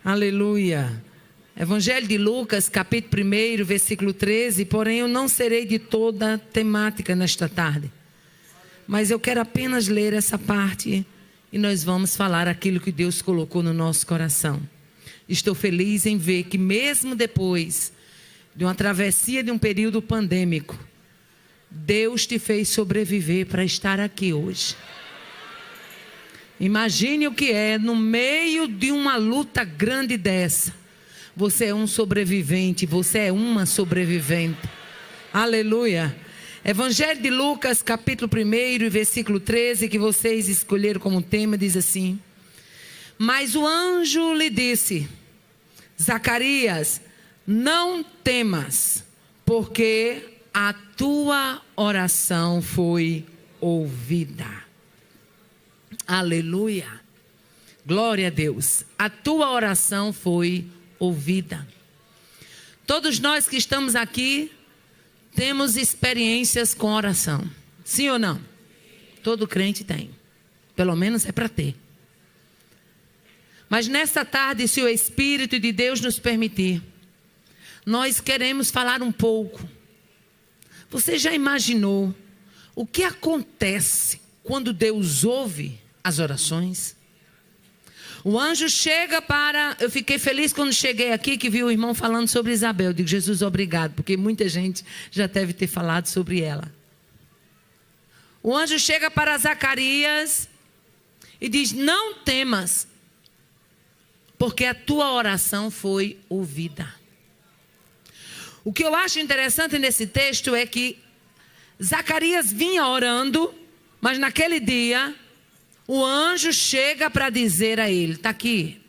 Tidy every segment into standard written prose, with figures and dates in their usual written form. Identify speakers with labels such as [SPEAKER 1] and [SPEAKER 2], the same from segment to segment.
[SPEAKER 1] Aleluia. Evangelho de Lucas, capítulo 1, versículo 13. Porém, eu não serei de toda temática nesta tarde, mas eu quero apenas ler essa parte e nós vamos falar aquilo que Deus colocou no nosso coração. Estou feliz em ver que mesmo depois de uma travessia de um período pandêmico, Deus te fez sobreviver para estar aqui hoje. Imagine o que é, no meio de uma luta grande dessa, você é um sobrevivente, você é uma sobrevivente. Aleluia. Evangelho de Lucas, capítulo 1, versículo 13, que vocês escolheram como tema, diz assim: mas o anjo lhe disse: Zacarias, não temas, porque a tua oração foi ouvida. Aleluia. Glória a Deus. A tua oração foi ouvida. Todos nós que estamos aqui temos experiências com oração. Sim ou não? Todo crente tem. Pelo menos é para ter. Mas nesta tarde, se o Espírito de Deus nos permitir, nós queremos falar um pouco. Você já imaginou o que acontece quando Deus ouve as orações? O anjo chega para... Eu fiquei feliz quando cheguei aqui que vi o irmão falando sobre Isabel. Eu digo: Jesus, obrigado, porque muita gente já deve ter falado sobre ela. O anjo chega para Zacarias e diz: não temas, porque a tua oração foi ouvida. O que eu acho interessante nesse texto é que Zacarias vinha orando, mas naquele dia o anjo chega para dizer a ele: está aqui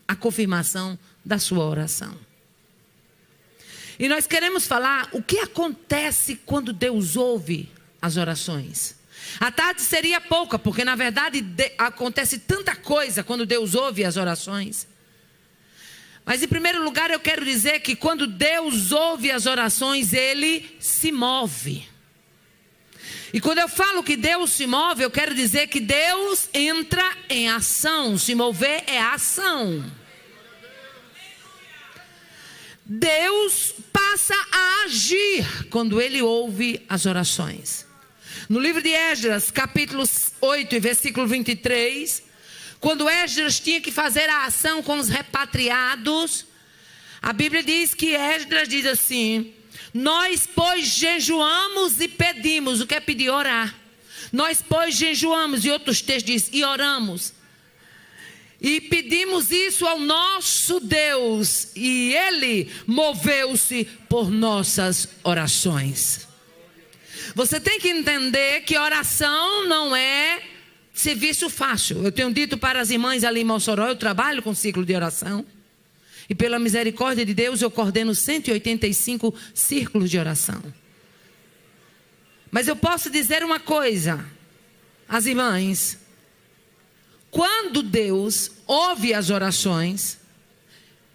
[SPEAKER 1] a confirmação da sua oração. E nós queremos falar o que acontece quando Deus ouve as orações. A tarde seria pouca, porque na verdade acontece tanta coisa quando Deus ouve as orações. Mas em primeiro lugar eu quero dizer que quando Deus ouve as orações, Ele se move. E quando eu falo que Deus se move, eu quero dizer que Deus entra em ação. Se mover é ação. Deus passa a agir quando Ele ouve as orações. No livro de Esdras, capítulo 8, versículo 23, quando Esdras tinha que fazer a ação com os repatriados, a Bíblia diz que Esdras diz assim: nós, pois, jejuamos e pedimos. O que é pedir? Orar. Nós, pois, jejuamos, e outros textos dizem, e oramos. E pedimos isso ao nosso Deus, e Ele moveu-se por nossas orações. Você tem que entender que oração não é serviço fácil. Eu tenho dito para as irmãs ali em Mossoró, eu trabalho com ciclo de oração. E pela misericórdia de Deus, eu coordeno 185 círculos de oração. Mas eu posso dizer uma coisa, as irmãs: quando Deus ouve as orações,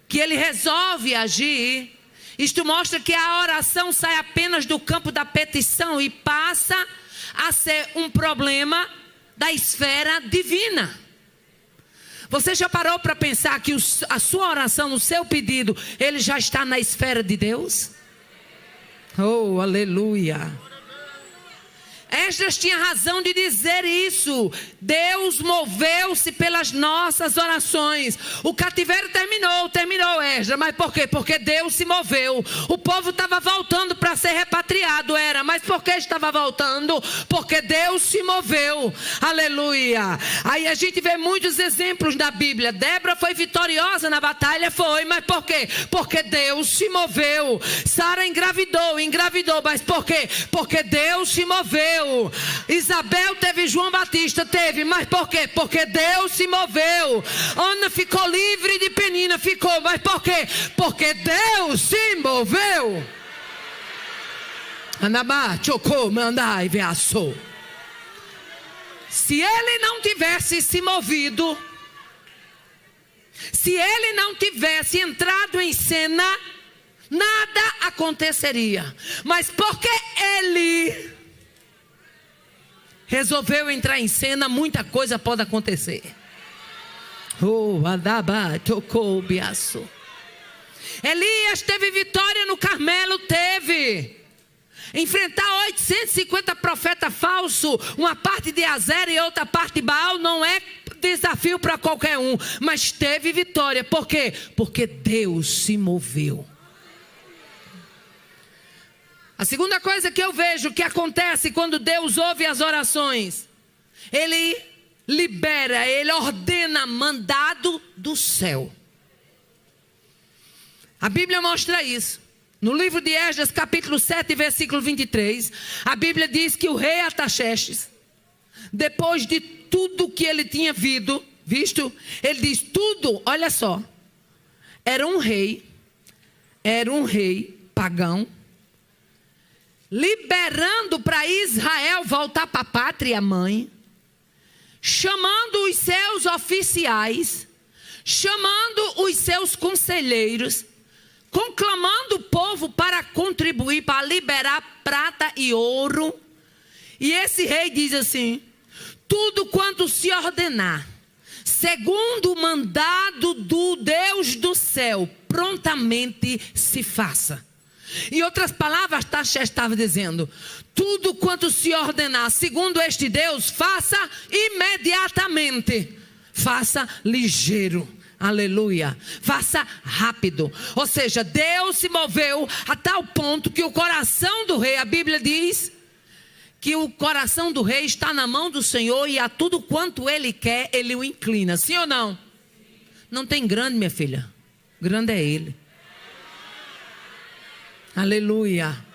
[SPEAKER 1] que Ele resolve agir, isto mostra que a oração sai apenas do campo da petição e passa a ser um problema da esfera divina. Você já parou para pensar que a sua oração, o seu pedido, ele já está na esfera de Deus? Oh, aleluia. Esdras tinha razão de dizer isso. Deus moveu-se pelas nossas orações. O cativeiro terminou Esdras. Mas por quê? Porque Deus se moveu. O povo estava voltando para ser repatriado, mas por que estava voltando? Porque Deus se moveu. Aleluia. Aí a gente vê muitos exemplos na Bíblia. Débora foi vitoriosa na batalha, mas por quê? Porque Deus se moveu. Sara engravidou, mas por quê? Porque Deus se moveu. Isabel teve João Batista, mas por quê? Porque Deus se moveu. Ana ficou livre de Penina, mas por quê? Porque Deus se moveu. Anabá, chocou, mandai, veaçou. Se Ele não tivesse se movido, se Ele não tivesse entrado em cena, nada aconteceria. Mas porque Ele resolveu entrar em cena, muita coisa pode acontecer. Oh, adaba, tocou o biaço. Elias teve vitória no Carmelo, teve. Enfrentar 850 profetas falsos, uma parte de Azera e outra parte de Baal, não é desafio para qualquer um, mas teve vitória. Por quê? Porque Deus se moveu. A segunda coisa que eu vejo que acontece quando Deus ouve as orações, Ele libera, Ele ordena mandado do céu. A Bíblia mostra isso. No livro de Esdras, capítulo 7, versículo 23, a Bíblia diz que o rei Artaxerxes, depois de tudo que ele tinha visto, ele diz tudo, olha só, era um rei pagão, liberando para Israel voltar para a pátria mãe, chamando os seus oficiais, chamando os seus conselheiros, conclamando o povo para contribuir, para liberar prata e ouro. E esse rei diz assim: tudo quanto se ordenar, segundo o mandado do Deus do céu, prontamente se faça. Em outras palavras, Artaxerxes estava dizendo: tudo quanto se ordenar, segundo este Deus, faça imediatamente, faça ligeiro. Aleluia, faça rápido. Ou seja, Deus se moveu a tal ponto que o coração do rei, a Bíblia diz que o coração do rei está na mão do Senhor e a tudo quanto ele quer, ele o inclina. Sim ou não? Não tem grande, minha filha. Grande é ele. Aleluia.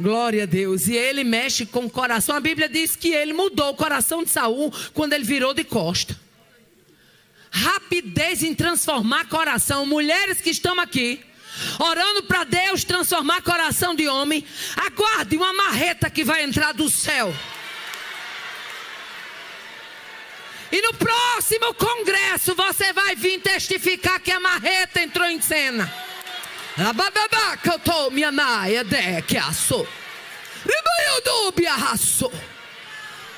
[SPEAKER 1] Glória a Deus. E ele mexe com o coração. A Bíblia diz que ele mudou o coração de Saul quando ele virou de costa. Rapidez em transformar coração. Mulheres que estão aqui orando para Deus transformar coração de homem, aguarde uma marreta que vai entrar do céu. E no próximo congresso você vai vir testificar que a marreta entrou em cena.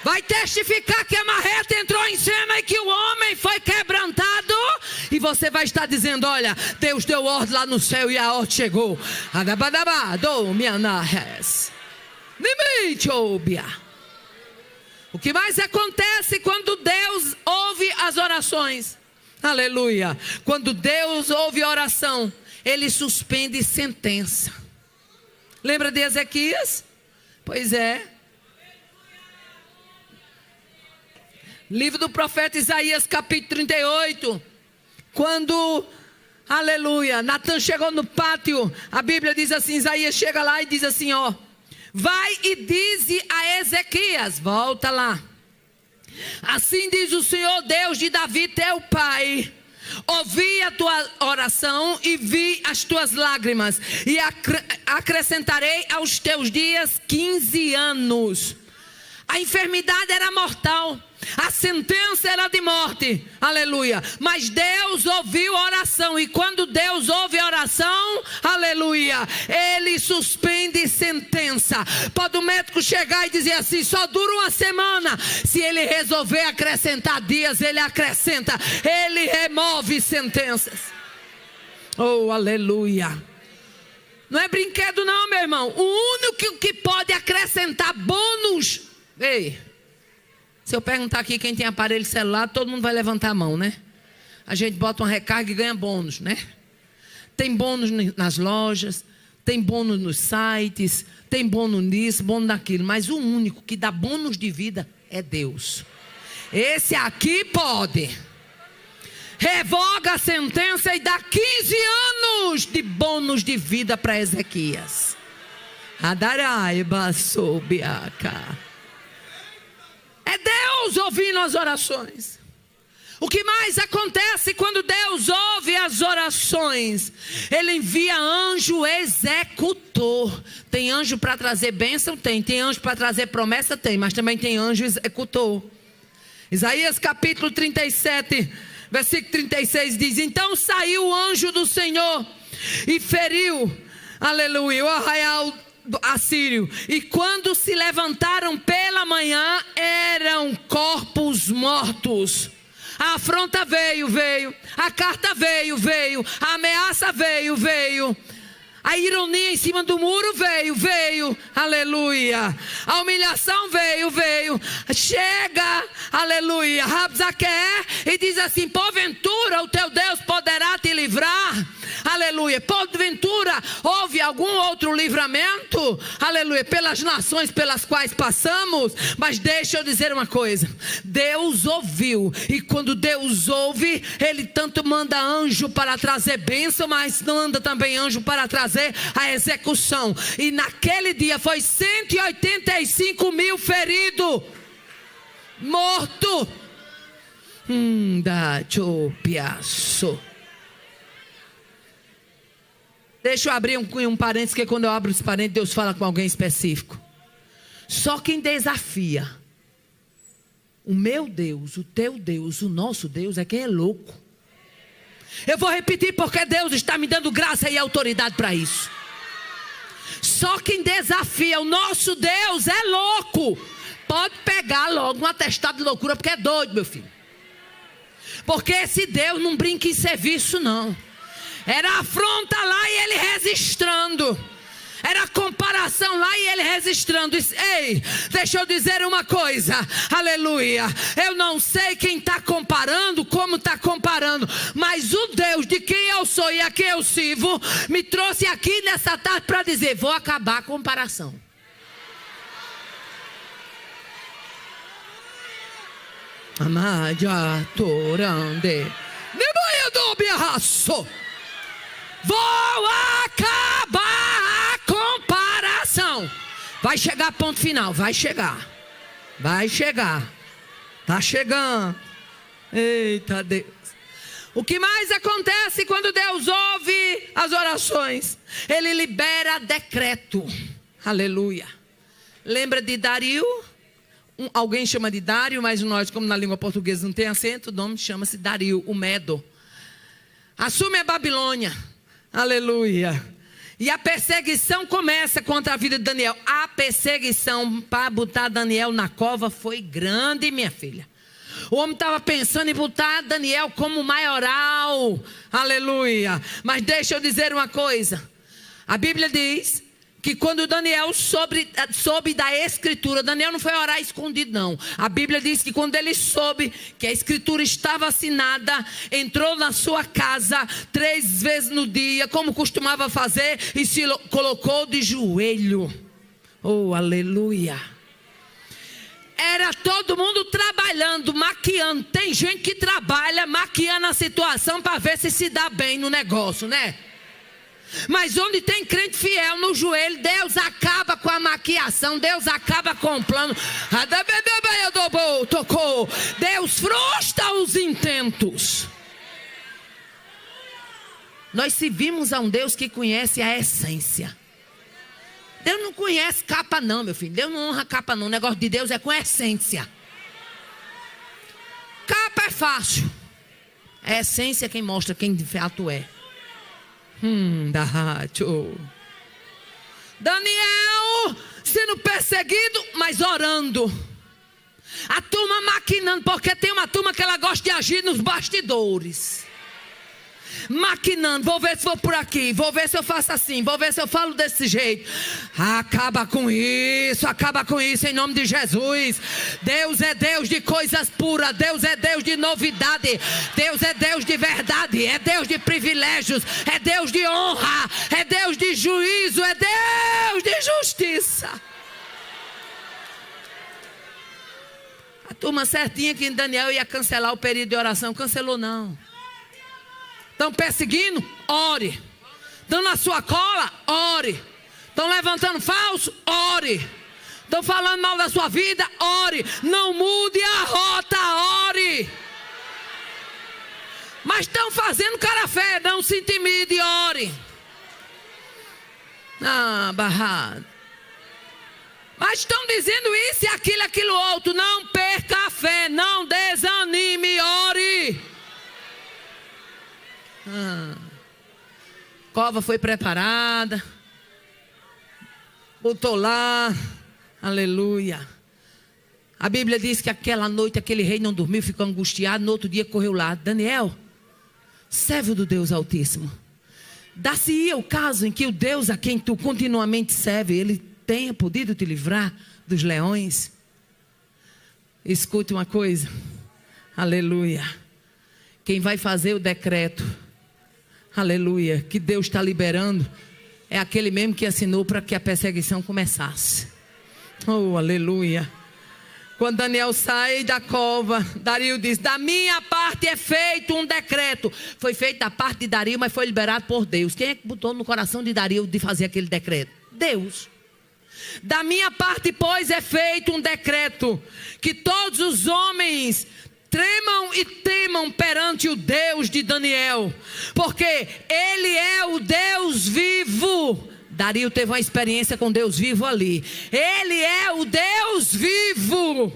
[SPEAKER 1] Vai testificar que a marreta entrou em cena e que o homem foi quebrantado. E você vai estar dizendo: olha, Deus deu ordem lá no céu e a ordem chegou. O que mais acontece quando Deus ouve as orações? Aleluia. Quando Deus ouve a oração, Ele suspende sentença. Lembra de Ezequias? Pois é. Livro do profeta Isaías, capítulo 38. Quando, aleluia, Natan chegou no pátio, a Bíblia diz assim, Isaías chega lá e diz assim, ó: vai e dize a Ezequias, volta lá. Assim diz o Senhor Deus de Davi, teu pai: ouvi a tua oração e vi as tuas lágrimas, e acrescentarei aos teus dias 15 anos. A enfermidade era mortal, a sentença era de morte, aleluia. Mas Deus ouviu a oração, e quando Deus ouve a oração, aleluia, Ele suspende sentença. Pode o médico chegar e dizer assim: só dura uma semana. Se Ele resolver acrescentar dias, Ele acrescenta. Ele remove sentenças. Oh, aleluia. Não é brinquedo não, meu irmão. O único que pode acrescentar bônus. Ei, se eu perguntar aqui quem tem aparelho celular, todo mundo vai levantar a mão, né? A gente bota uma recarga e ganha bônus, né? Tem bônus nas lojas, tem bônus nos sites, tem bônus nisso, bônus naquilo. Mas o único que dá bônus de vida é Deus. Esse aqui pode. Revoga a sentença e dá 15 anos de bônus de vida para Ezequias. Adaraiba sobiaca. É Deus ouvindo as orações. O que mais acontece quando Deus ouve as orações? Ele envia anjo executor. Tem anjo para trazer bênção? Tem anjo para trazer promessa? Tem. Mas também tem anjo executor. Isaías capítulo 37, versículo 36 diz: então saiu o anjo do Senhor e feriu, aleluia, o arraial assírio, e quando se levantaram pela manhã, eram corpos mortos. A afronta veio. A carta veio. A ameaça veio. A ironia em cima do muro veio. Aleluia. A humilhação veio. Chega, aleluia, Rabsaque, e diz assim: porventura o teu Deus poderá te livrar. Aleluia. Porventura houve algum outro livramento, aleluia, pelas nações pelas quais passamos. Mas deixa eu dizer uma coisa: Deus ouviu, e quando Deus ouve, Ele tanto manda anjo para trazer bênção, mas manda também anjo para trazer a execução. E naquele dia foi 185 mil feridos, morto. Deixa eu abrir um parênteses, que quando eu abro esse parênteses, Deus fala com alguém específico. Só quem desafia o meu Deus, o teu Deus, o nosso Deus, é quem é louco. Eu vou repetir, porque Deus está me dando graça e autoridade para isso. Só quem desafia o nosso Deus é louco. Pode pegar logo um atestado de loucura, porque é doido, meu filho. Porque esse Deus não brinca em serviço, não. Era afronta lá e ele registrando. Era comparação lá e ele registrando. Ei, deixa eu dizer uma coisa, aleluia. Eu não sei quem está comparando, como está comparando, mas o Deus de quem eu sou e a quem eu sirvo me trouxe aqui nessa tarde para dizer: vou acabar a comparação. Amadia torande, nemoia do biarraço. Vou acabar a comparação. Vai chegar ponto final, vai chegar. Tá chegando. Eita Deus. O que mais acontece quando Deus ouve as orações? Ele libera decreto. Aleluia. Lembra de Dario? Alguém chama de Dário, mas nós, como na língua portuguesa não tem acento, o nome chama-se Dario, o Medo. Assume a Babilônia. Aleluia. E a perseguição começa contra a vida de Daniel. A perseguição para botar Daniel na cova foi grande, minha filha. O homem estava pensando em botar Daniel como maioral. Aleluia. Mas deixa eu dizer uma coisa. A Bíblia diz que quando Daniel soube da escritura, Daniel não foi orar escondido, não. A Bíblia diz que quando ele soube que a escritura estava assinada, entrou na sua casa 3 vezes no dia, como costumava fazer, e se colocou de joelho. Oh, aleluia. Era todo mundo trabalhando, maquiando. Tem gente que trabalha maquiando a situação para ver se dá bem no negócio, né? Mas onde tem crente fiel no joelho, Deus acaba com a maquiação, Deus acaba com o plano. Deus frustra os intentos. Nós servimos a um Deus que conhece a essência. Deus não conhece capa não, meu filho. Deus não honra capa não. O negócio de Deus é com essência. Capa é fácil. A essência é quem mostra quem de fato é. Daniel sendo perseguido, mas orando. A turma maquinando, porque tem uma turma que ela gosta de agir nos bastidores. Maquinando, vou ver se vou por aqui, vou ver se eu faço assim, vou ver se eu falo desse jeito. Acaba com isso em nome de Jesus. Deus é Deus de coisas puras, Deus é Deus de novidade, Deus é Deus de verdade, é Deus de privilégios, é Deus de honra, é Deus de juízo, é Deus de justiça. A turma certinha que em Daniel ia cancelar o período de oração, cancelou não. Estão perseguindo? Ore. Estão na sua cola? Ore. Estão levantando falso? Ore. Estão falando mal da sua vida? Ore. Não mude a rota, ore. Mas estão fazendo cara fé, não se intimide, ore. Barrado. Mas estão dizendo isso e aquilo outro. Não perca a fé, não desanime, ore. Cova foi preparada, botou lá, aleluia. A Bíblia diz que aquela noite aquele rei não dormiu, ficou angustiado. No outro dia correu lá: Daniel, servo do Deus Altíssimo, dá-se-ia o caso em que o Deus a quem tu continuamente serve, ele tenha podido te livrar dos leões? Escute uma coisa, aleluia, quem vai fazer o decreto, aleluia, que Deus está liberando, é aquele mesmo que assinou para que a perseguição começasse. Oh, aleluia. Quando Daniel sai da cova, Dario diz: da minha parte é feito um decreto. Foi feito da parte de Dario, mas foi liberado por Deus. Quem é que botou no coração de Dario de fazer aquele decreto? Deus. Da minha parte, pois, é feito um decreto, que todos os homens tremam e temam perante o Deus de Daniel, porque Ele é o Deus vivo. Dario teve uma experiência com Deus vivo ali. Ele é o Deus vivo.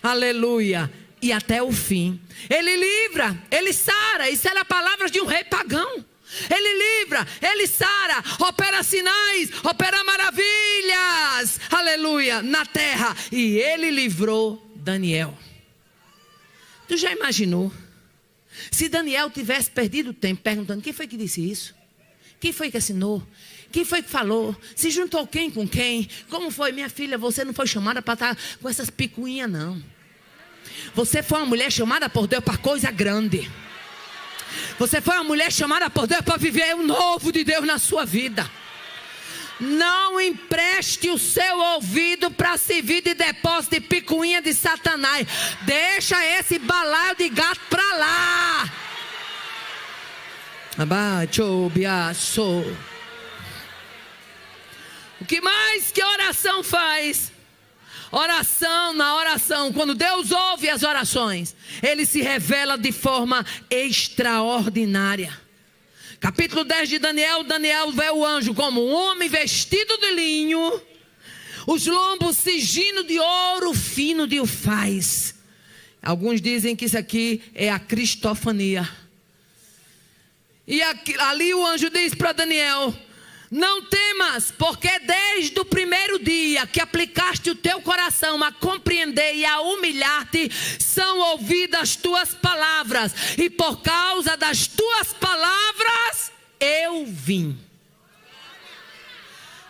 [SPEAKER 1] Aleluia. E até o fim. Ele livra, ele sara. Isso era palavras de um rei pagão. Ele livra, ele sara, opera sinais, opera maravilhas. Aleluia. Na terra. E ele livrou Daniel. Tu já imaginou? Se Daniel tivesse perdido tempo perguntando: quem foi que disse isso? Quem foi que assinou? Quem foi que falou? Se juntou quem com quem? Como foi? Minha filha, você não foi chamada para estar com essas picuinhas, não. Você foi uma mulher chamada por Deus para coisa grande. Você foi uma mulher chamada por Deus para viver o novo de Deus na sua vida. Não empreste o seu ouvido para servir de depósito de picuinha de Satanás. Deixa esse balaio de gato para lá. Abaixo. O que mais que oração faz? Oração, na oração, quando Deus ouve as orações, Ele se revela de forma extraordinária. Capítulo 10 de Daniel. Daniel vê o anjo como um homem vestido de linho, os lombos cingindo de ouro fino de ufaz. Alguns dizem que isso aqui é a cristofania. E ali o anjo diz para Daniel: não temas, porque desde o primeiro dia que aplicaste o teu coração a compreender e a humilhar-te, são ouvidas tuas palavras, e por causa das tuas palavras eu vim.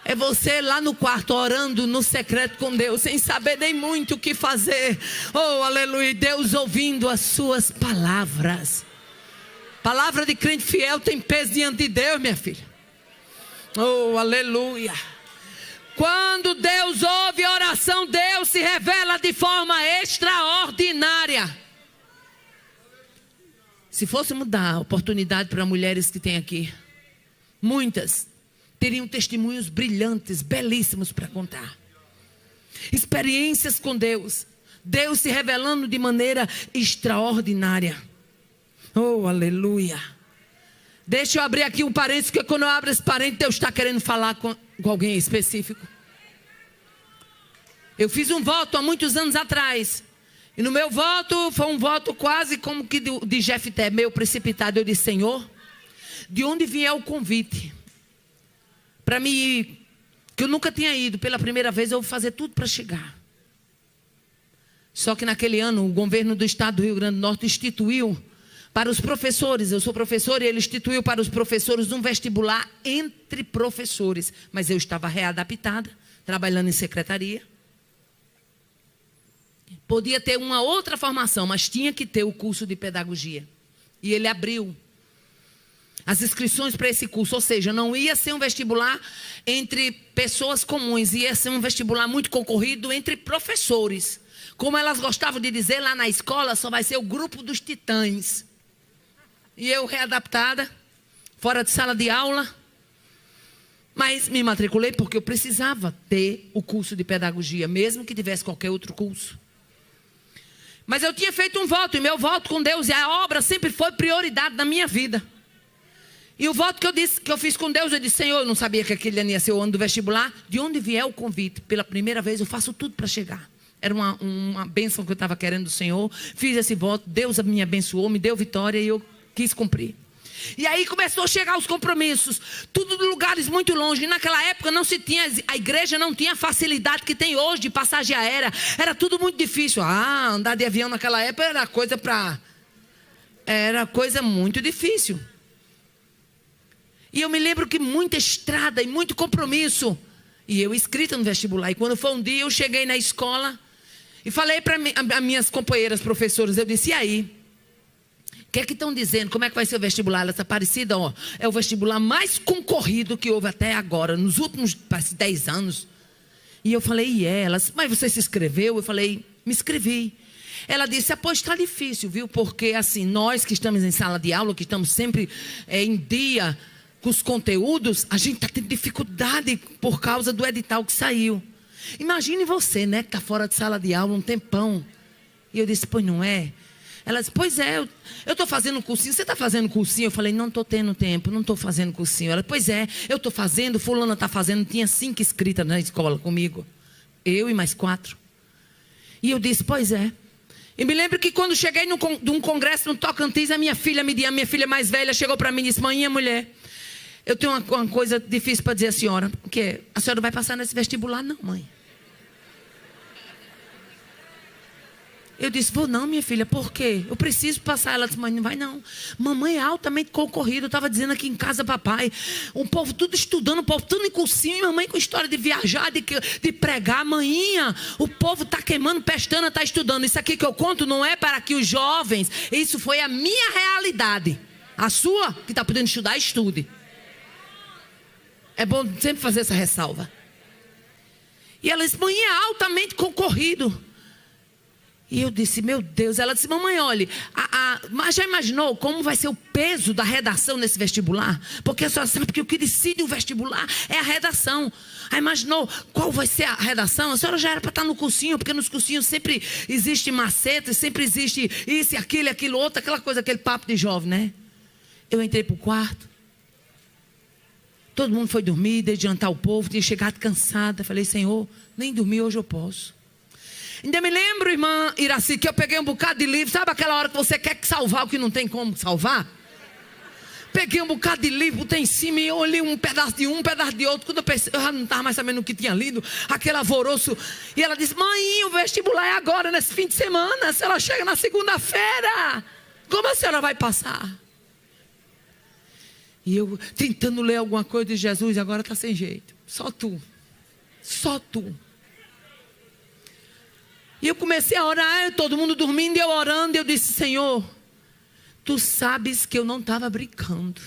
[SPEAKER 1] É você lá no quarto orando no secreto com Deus, sem saber nem muito o que fazer. Oh, aleluia, Deus ouvindo as suas palavras. Palavra de crente fiel tem peso diante de Deus, minha filha. Oh, aleluia. Quando Deus ouve a oração, Deus se revela de forma extraordinária. Se fôssemos dar oportunidade para mulheres que tem aqui, muitas teriam testemunhos brilhantes, belíssimos para contar. Experiências com Deus. Deus se revelando de maneira extraordinária. Oh, aleluia. Deixa eu abrir aqui um parênteses, porque quando eu abro esse parênteses, Deus está querendo falar com alguém específico. Eu fiz um voto há muitos anos atrás. E no meu voto, foi um voto quase como que de Jefté, meio precipitado. Eu disse: Senhor, de onde vier o convite para mim ir, que eu nunca tinha ido, pela primeira vez eu vou fazer tudo para chegar. Só que naquele ano, o governo do estado do Rio Grande do Norte instituiu para os professores, eu sou professor, e ele instituiu para os professores um vestibular entre professores. Mas eu estava readaptada, trabalhando em secretaria. Podia ter uma outra formação, mas tinha que ter o curso de pedagogia. E ele abriu as inscrições para esse curso. Ou seja, não ia ser um vestibular entre pessoas comuns, ia ser um vestibular muito concorrido entre professores. Como elas gostavam de dizer lá na escola, só vai ser o grupo dos titãs. E eu readaptada, fora de sala de aula, mas me matriculei porque eu precisava ter o curso de pedagogia, mesmo que tivesse qualquer outro curso. Mas eu tinha feito um voto, e meu voto com Deus e a obra sempre foi prioridade na minha vida. E o voto que eu fiz com Deus, eu disse: Senhor, eu não sabia que aquele ano ia ser o ano do vestibular. De onde vier o convite, pela primeira vez eu faço tudo para chegar. Era uma bênção que eu estava querendo do Senhor. Fiz esse voto, Deus me abençoou, me deu vitória e eu quis cumprir. E aí começou a chegar os compromissos, tudo de lugares muito longe. E naquela época não se tinha, a igreja não tinha a facilidade que tem hoje de passagem aérea. Era tudo muito difícil. Andar de avião naquela época era coisa muito difícil. E eu me lembro que muita estrada e muito compromisso. E eu inscrita no vestibular. E quando foi um dia, eu cheguei na escola e falei para as minhas companheiras professoras, eu disse, e aí? O que é que estão dizendo? Como é que vai ser o vestibular? Essa Aparecida, ó, é o vestibular mais concorrido que houve até agora, nos últimos 10 anos. E eu falei, e elas, mas você se inscreveu? Eu falei, me inscrevi. Ela disse, pois está difícil, viu? Porque assim, nós que estamos em sala de aula, que estamos sempre em dia com os conteúdos, a gente está tendo dificuldade por causa do edital que saiu. Imagine você, né, que está fora de sala de aula um tempão. E eu disse, pois não é? Ela disse, pois é, eu estou fazendo cursinho. Você está fazendo cursinho? Eu falei, não estou tendo tempo, não estou fazendo cursinho. Ela, pois é, eu estou fazendo, fulana está fazendo. Tinha 5 inscritas na escola comigo. Eu e mais 4. E eu disse, pois é. E me lembro que quando cheguei num congresso no Tocantins, a minha filha mais velha, chegou para mim e disse, mãe, mulher, eu tenho uma coisa difícil para dizer à senhora. Porque a senhora vai passar nesse vestibular? Não, mãe. Eu disse, vou não, minha filha, por quê? Eu preciso passar. Ela disse, mãe, não vai não. Mamãe é altamente concorrida. Eu estava dizendo aqui em casa, papai. O povo tudo estudando, o povo tudo em cursinho. E mamãe com história de viajar, de pregar. Manhinha, o povo está queimando pestana, está estudando. Isso aqui que eu conto não é para que os jovens. Isso foi a minha realidade. A sua, que está podendo estudar, estude. É bom sempre fazer essa ressalva. E ela disse, mãe é altamente concorrido. E eu disse, meu Deus. Ela disse, mamãe, olhe, mas já imaginou como vai ser o peso da redação nesse vestibular? Porque a senhora sabe que o que decide o vestibular é a redação. Aí imaginou qual vai ser a redação? A senhora já era para estar no cursinho, porque nos cursinhos sempre existe macete, sempre existe isso, aquilo, outro, aquela coisa, aquele papo de jovem, né? Eu entrei para o quarto. Todo mundo foi dormir, dei de jantar o povo, tinha chegado cansada. Falei, Senhor, nem dormir hoje eu posso. Ainda me lembro, irmã Iraci, que eu peguei um bocado de livro. Sabe aquela hora que você quer salvar o que não tem como salvar? Peguei um bocado de livro, botei em cima e eu olhei um pedaço de outro. Quando eu pensei, eu já não estava mais sabendo o que tinha lido. Aquele alvoroço. E ela disse, mãe, o vestibular é agora, nesse fim de semana. Se ela chega na segunda-feira, como a senhora vai passar? E eu tentando ler alguma coisa de Jesus, agora está sem jeito. Só tu. Só tu. E eu comecei a orar, todo mundo dormindo e eu orando. E eu disse, Senhor, Tu sabes que eu não estava brincando.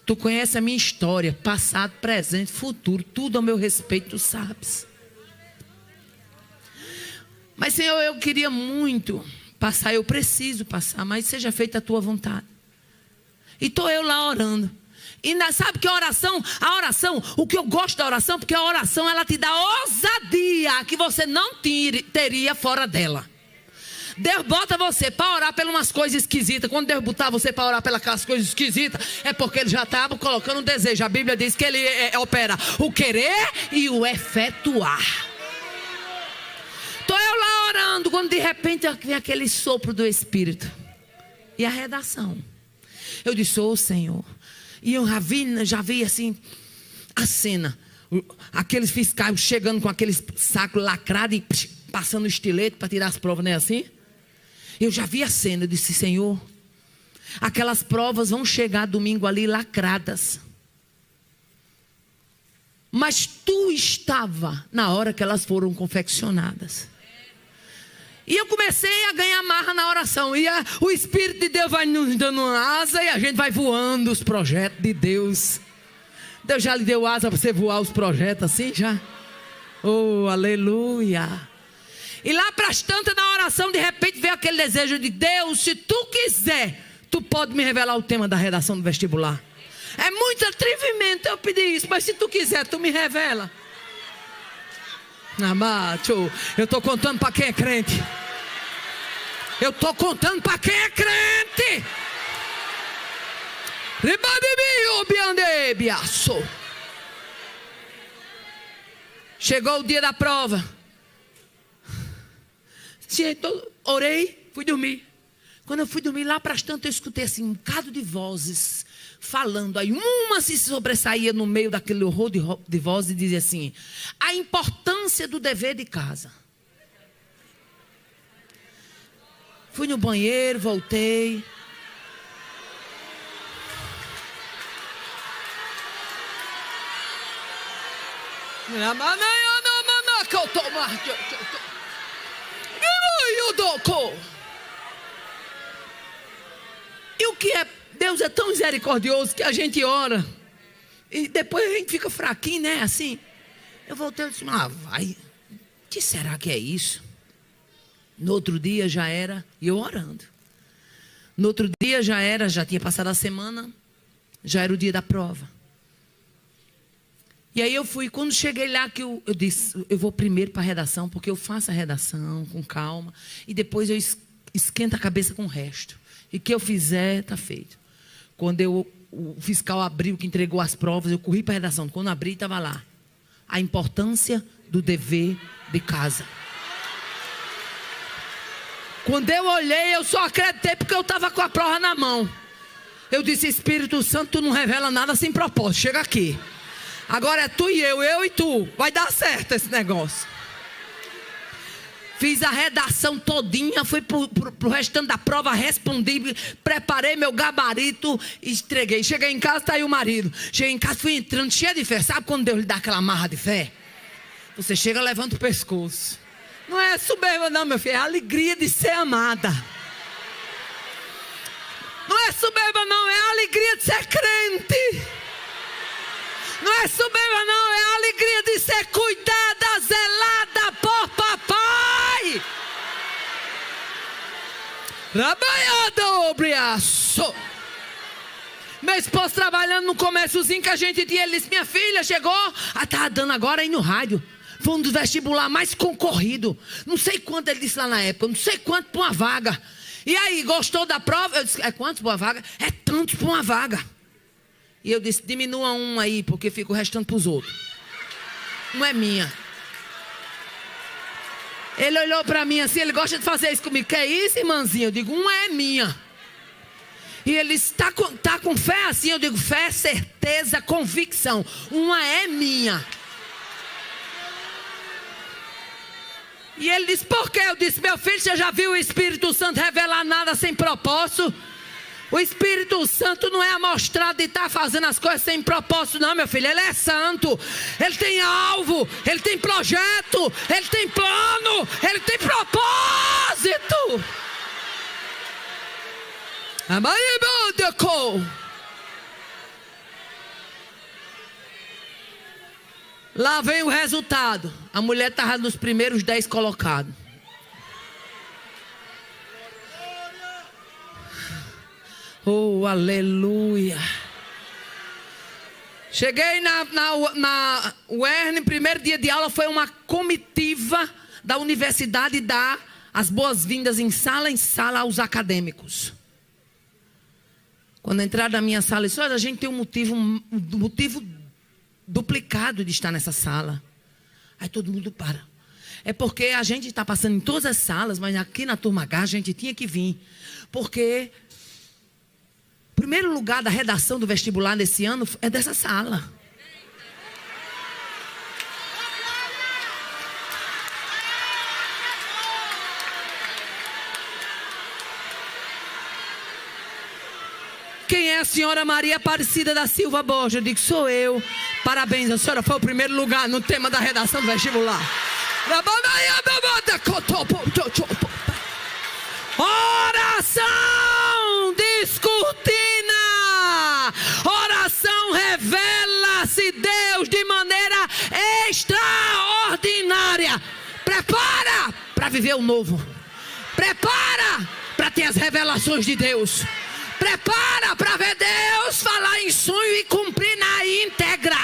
[SPEAKER 1] Tu conheces a minha história, passado, presente, futuro. Tudo ao meu respeito, Tu sabes. Mas Senhor, eu queria muito passar, eu preciso passar, mas seja feita a Tua vontade. E estou eu lá orando. E sabe que a oração, o que eu gosto da oração, porque a oração ela te dá ousadia que você não teria fora dela. Deus bota você para orar pelas umas coisas esquisitas. Quando Deus botar você para orar pelas coisas esquisitas, é porque Ele já estava colocando um desejo. A Bíblia diz que Ele opera o querer e o efetuar. Estou eu lá orando, quando de repente vem aquele sopro do Espírito. E a redação. Eu disse, Senhor. E eu já vi assim a cena. Aqueles fiscais chegando com aqueles sacos lacrados e passando o estilete para tirar as provas, não é assim? Eu já vi a cena. Eu disse, Senhor, aquelas provas vão chegar domingo ali lacradas. Mas Tu estava na hora que elas foram confeccionadas. E eu comecei a ganhar marra na oração. E o Espírito de Deus vai nos dando uma asa e a gente vai voando os projetos de Deus. Deus já lhe deu asa para você voar os projetos assim já? Oh, aleluia. E lá para as tantas na oração, de repente veio aquele desejo de Deus, se Tu quiser, Tu pode me revelar o tema da redação do vestibular. É muito atrevimento eu pedir isso, mas se Tu quiser, Tu me revela. Eu estou contando para quem é crente. Eu estou contando para quem é crente. Chegou o dia da prova. Orei, fui dormir. Quando eu fui dormir lá para as tantas, eu escutei assim um bocado de vozes falando. Aí uma se sobressaía no meio daquele horror de vozes e dizia assim: a importância do dever de casa. Fui no banheiro, voltei. E o que é? Deus é tão misericordioso que a gente ora e depois a gente fica fraquinho, né? Assim. Eu voltei e disse: vai. O que será que é isso? No outro dia já era, e eu orando. No outro dia já era, já tinha passado a semana, já era o dia da prova. E aí eu fui, quando cheguei lá, que eu disse: eu vou primeiro para a redação, porque eu faço a redação com calma, e depois eu esquento a cabeça com o resto. E o que eu fizer, está feito. Quando o fiscal abriu, que entregou as provas, eu corri para a redação. Quando abri, estava lá: a importância do dever de casa. Quando eu olhei, eu só acreditei porque eu estava com a prova na mão. Eu disse: Espírito Santo, tu não revela nada sem propósito, chega aqui. Agora é tu e eu e tu. Vai dar certo esse negócio. Fiz a redação todinha, fui pro restante da prova, respondi, preparei meu gabarito, entreguei. Cheguei em casa, tá aí o marido. Cheguei em casa, fui entrando, cheia de fé. Sabe quando Deus lhe dá aquela marra de fé? Você chega, levanta o pescoço. Não é soberba não, meu filho, é a alegria de ser amada. Não é soberba não, é a alegria de ser crente. Não é soberba não, é a alegria de ser cuidada, zelada por papai. Meu esposo trabalhando no comérciozinho que a gente tinha, ele disse: minha filha chegou, tá dando agora aí no rádio. Foi um dos vestibular mais concorrido. Não sei quanto ele disse lá na época, não sei quanto para uma vaga. E aí, gostou da prova? Eu disse: é quanto para uma vaga? É tanto para uma vaga. E eu disse: diminua um aí, porque fica o restante para os outros. Não é minha. Ele olhou para mim assim, ele gosta de fazer isso comigo. Que é isso, irmãzinha? Eu digo: uma é minha. E ele disse: tá com fé assim? Eu digo: fé, certeza, convicção. Uma é minha. E ele disse: por quê? Eu disse: meu filho, você já viu o Espírito Santo revelar nada sem propósito? O Espírito Santo não é amostrado de estar fazendo as coisas sem propósito, não, meu filho. Ele é santo, ele tem alvo, ele tem projeto, ele tem plano, ele tem propósito. Lá vem o resultado. A mulher estava nos primeiros 10 colocados. Oh, aleluia. Cheguei na UERN, primeiro dia de aula, foi uma comitiva da universidade dar as boas-vindas em sala aos acadêmicos. Quando entraram na minha sala, eu disse: olha, a gente tem um motivo duplicado de estar nessa sala. Aí todo mundo para. É porque a gente está passando em todas as salas, mas aqui na turma H a gente tinha que vir. Porque o primeiro lugar da redação do vestibular nesse ano é dessa sala. Quem é a senhora Maria Aparecida da Silva Borges? Eu digo: sou eu. Parabéns, a senhora foi o primeiro lugar no tema da redação do vestibular. Oração descortina. Oração revela-se Deus de maneira extraordinária. Prepara para viver o novo. Prepara para ter as revelações de Deus. Prepara para ver Deus falar em sonho e cumprir na íntegra.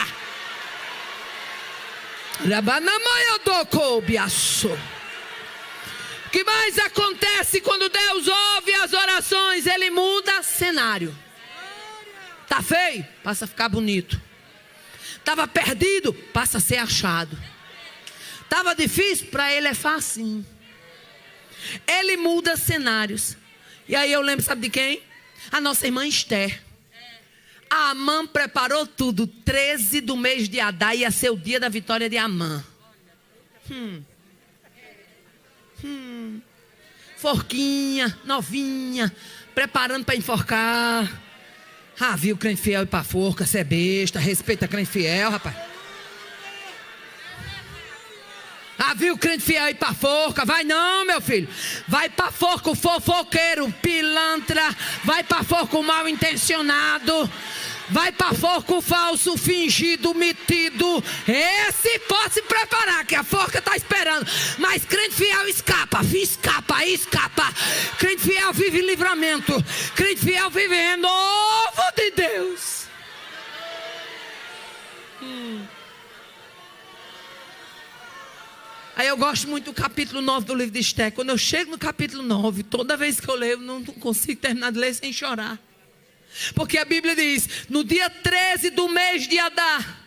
[SPEAKER 1] O que mais acontece quando Deus ouve as orações? Ele muda cenário. Tá feio? Passa a ficar bonito. Estava perdido? Passa a ser achado. Estava difícil? Para ele é fácil. Ele muda cenários. E aí eu lembro, sabe de quem? A nossa irmã Esther. A Amã preparou tudo. 13 do mês de Adar ia ser o dia da vitória de Amã. Forquinha, novinha, preparando para enforcar. Ah, viu crente fiel ir pra forca, cê é besta, respeita crente fiel, rapaz. Ah, viu crente fiel ir pra forca, vai não, meu filho. Vai pra forca o fofoqueiro, pilantra, vai pra forca o mal intencionado, vai pra forca o falso, fingido, metido. Esse pode se preparar, que a forca tá esperando. Mas crente fiel escapa. Crente fiel vive em livramento. Crente fiel vive em renovo de Deus. Aí eu gosto muito do capítulo 9 do livro de Esther. Quando eu chego no capítulo 9, toda vez que eu leio, eu não consigo terminar de ler sem chorar. Porque a Bíblia diz, no dia 13 do mês de Adar,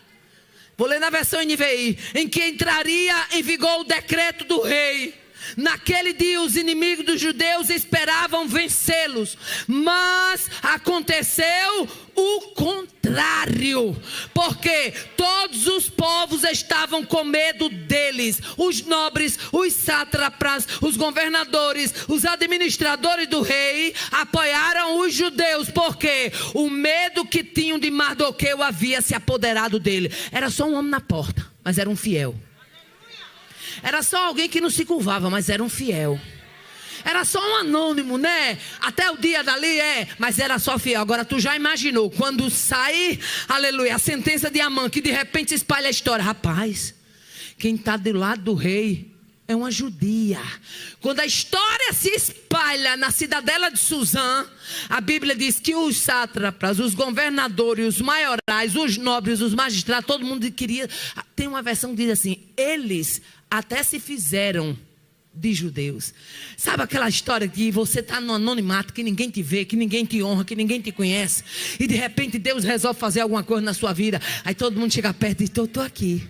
[SPEAKER 1] vou ler na versão NVI, em que entraria em vigor o decreto do rei. Naquele dia os inimigos dos judeus esperavam vencê-los, mas aconteceu o contrário, porque todos os povos estavam com medo deles. Os nobres, os sátrapas, os governadores, os administradores do rei apoiaram os judeus, porque o medo que tinham de Mardoqueu havia se apoderado dele. Era só um homem na porta, mas era um fiel. Era só alguém que não se curvava, mas era um fiel. Era só um anônimo, né? Até o dia dali mas era só fiel. Agora tu já imaginou, quando sai, aleluia, a sentença de Amã, que de repente espalha a história. Rapaz, quem está do lado do rei é uma judia. Quando a história se espalha na cidadela de Suzã, a Bíblia diz que os sátrapas, os governadores, os maiorais, os nobres, os magistrados, todo mundo queria. Tem uma versão que diz assim: eles até se fizeram de judeus. Sabe aquela história que você está no anonimato, que ninguém te vê, que ninguém te honra, que ninguém te conhece, e de repente Deus resolve fazer alguma coisa na sua vida, aí todo mundo chega perto e diz: eu estou aqui.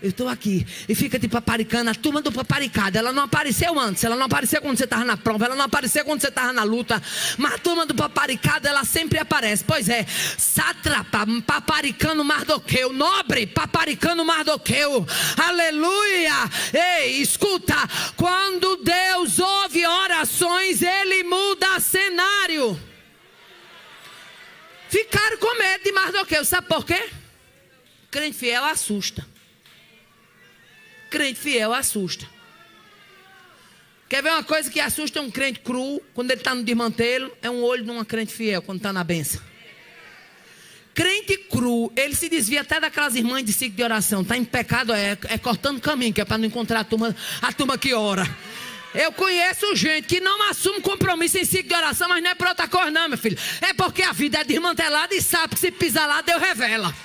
[SPEAKER 1] Eu estou aqui. E fica te paparicando. A turma do paparicado, ela não apareceu antes. Ela não apareceu quando você estava na prova. Ela não apareceu quando você estava na luta. Mas a turma do paparicado, ela sempre aparece. Pois é, sátrapa paparicando Mardoqueu. Nobre paparicando Mardoqueu. Aleluia. Ei, escuta. Quando Deus ouve orações, Ele muda cenário. Ficaram com medo de Mardoqueu. Sabe por quê? Crente fiel assusta. Crente fiel assusta. Quer ver uma coisa que assusta um crente cru? Quando ele está no desmantelo, é um olho de uma crente fiel quando está na benção. Crente cru, ele se desvia até daquelas irmãs de ciclo de oração. Está em pecado, é cortando caminho, que é para não encontrar a turma que ora. Eu conheço gente que não assume compromisso em ciclo de oração, mas não é por outra coisa não, meu filho. É porque a vida é desmantelada e sabe que se pisar lá, Deus revela.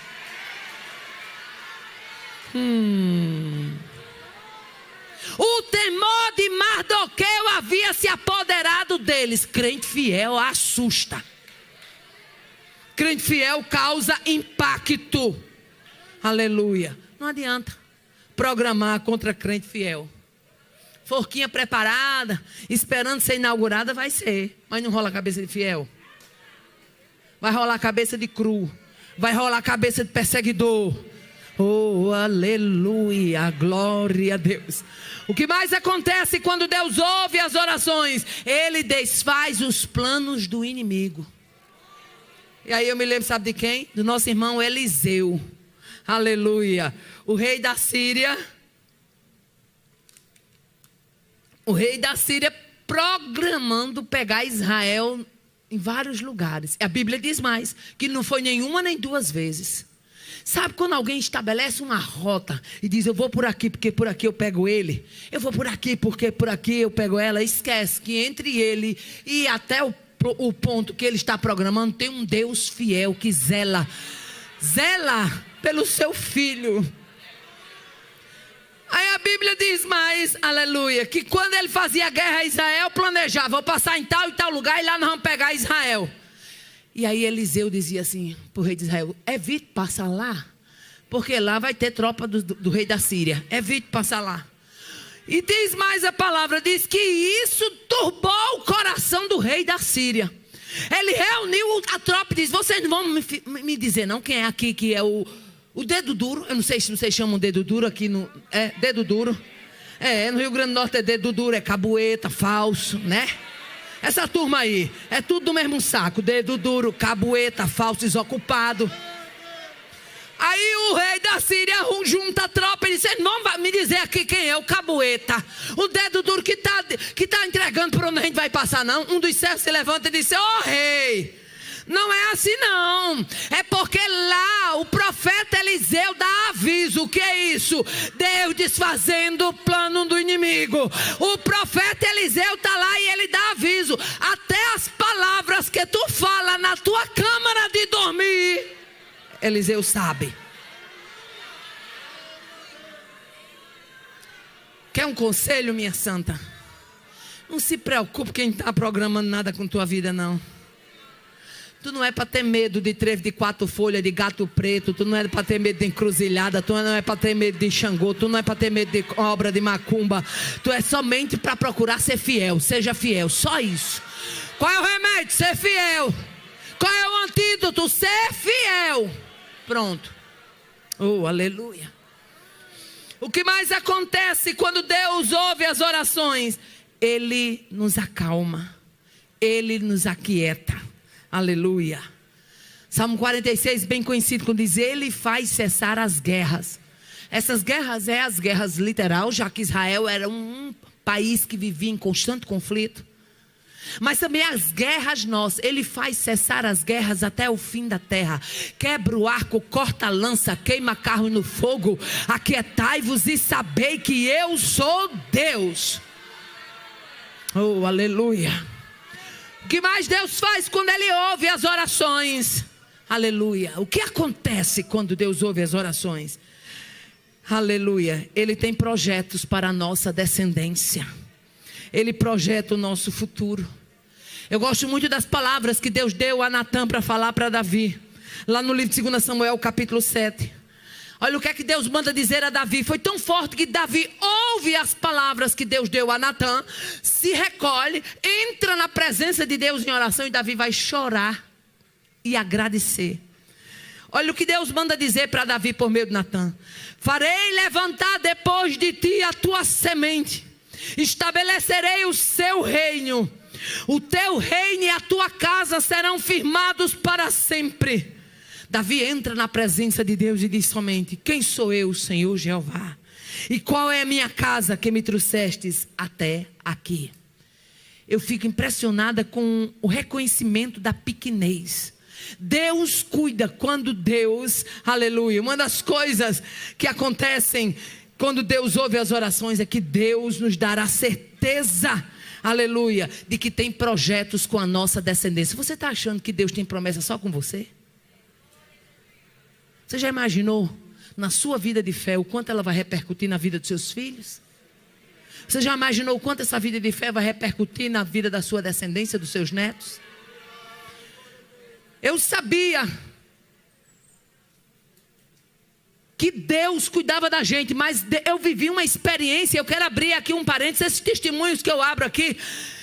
[SPEAKER 1] O temor de Mardoqueu havia se apoderado deles. Crente fiel assusta. Crente fiel causa impacto. Aleluia. Não adianta programar contra crente fiel. Forquinha preparada, esperando ser inaugurada, vai ser. Mas não rola a cabeça de fiel. Vai rolar a cabeça de cru. Vai rolar a cabeça de perseguidor. Oh, aleluia, glória a Deus. O que mais acontece quando Deus ouve as orações? Ele desfaz os planos do inimigo. E aí eu me lembro, sabe de quem? Do nosso irmão Eliseu. Aleluia. O rei da Síria. O rei da Síria programando pegar Israel em vários lugares. A Bíblia diz mais, que não foi nenhuma nem duas vezes. Sabe quando alguém estabelece uma rota e diz: eu vou por aqui porque por aqui eu pego ele, eu vou por aqui porque por aqui eu pego ela. Esquece que entre ele e até o ponto que ele está programando tem um Deus fiel que zela pelo seu filho. Aí a Bíblia diz mais, aleluia, que quando ele fazia guerra a Israel, planejava: vou passar em tal e tal lugar e lá nós vamos pegar Israel. E aí Eliseu dizia assim para o rei de Israel: evite passar lá, porque lá vai ter tropa do rei da Síria. Evite passar lá. E diz mais a palavra, diz que isso turbou o coração do rei da Síria. Ele reuniu a tropa e disse: vocês não vão me dizer não quem é aqui que é o dedo duro. Eu não sei se vocês chamam dedo duro aqui no... É, dedo duro. No Rio Grande do Norte é dedo duro, é cabueta, falso, né? Essa turma aí, é tudo do mesmo saco. Dedo duro, cabueta, falso, desocupado. Aí o rei da Síria junta a tropa e disse: não vai me dizer aqui quem é o cabueta, o dedo duro que tá entregando por onde a gente vai passar não. Um dos servos se levanta e disse: rei, não é assim não. É porque lá o profeta Eliseu dá aviso. O que é isso? Deus desfazendo o plano do inimigo. O profeta Eliseu está lá e ele dá aviso. Até as palavras que tu fala na tua câmara de dormir, Eliseu sabe. Quer um conselho, minha santa? Não se preocupe quem está programando nada com tua vida não. Tu não é para ter medo de trevo de 4 folhas, de gato preto. Tu não é para ter medo de encruzilhada. Tu não é para ter medo de Xangô. Tu não é para ter medo de obra de macumba. Tu é somente para procurar ser fiel. Seja fiel, só isso. Qual é o remédio? Ser fiel. Qual é o antídoto? Ser fiel. Pronto. Oh, aleluia. O que mais acontece quando Deus ouve as orações? Ele nos acalma. Ele nos aquieta. Aleluia. Salmo 46, bem conhecido, quando diz: ele faz cessar as guerras. Essas guerras as guerras literal, já que Israel era um país que vivia em constante conflito. Mas também as guerras nossas. Ele faz cessar as guerras até o fim da terra. Quebra o arco, corta a lança, queima carro no fogo. Aquietai-vos e sabei que eu sou Deus. Oh, aleluia. O que mais Deus faz quando Ele ouve as orações? Aleluia. O que acontece quando Deus ouve as orações? Aleluia. Ele tem projetos para a nossa descendência. Ele projeta o nosso futuro. Eu gosto muito das palavras que Deus deu a Natã para falar para Davi. Lá no livro de 2 Samuel, capítulo 7. Olha o que é que Deus manda dizer a Davi. Foi tão forte que Davi ouve as palavras que Deus deu a Natã, se recolhe, entra na presença de Deus em oração e Davi vai chorar e agradecer. Olha o que Deus manda dizer para Davi por meio de Natã: farei levantar depois de ti a tua semente, estabelecerei o seu reino, o teu reino e a tua casa serão firmados para sempre. Davi entra na presença de Deus e diz somente: quem sou eu, Senhor Jeová? E qual é a minha casa que me trouxestes até aqui? Eu fico impressionada com o reconhecimento da pequenez. Deus cuida quando Deus, aleluia. Uma das coisas que acontecem quando Deus ouve as orações é que Deus nos dará certeza, aleluia, de que tem projetos com a nossa descendência. Você está achando que Deus tem promessa só com você? Você já imaginou na sua vida de fé o quanto ela vai repercutir na vida dos seus filhos? Você já imaginou o quanto essa vida de fé vai repercutir na vida da sua descendência, dos seus netos? Eu sabia que Deus cuidava da gente, mas eu vivi uma experiência. Eu quero abrir aqui um parênteses. Esses testemunhos que eu abro aqui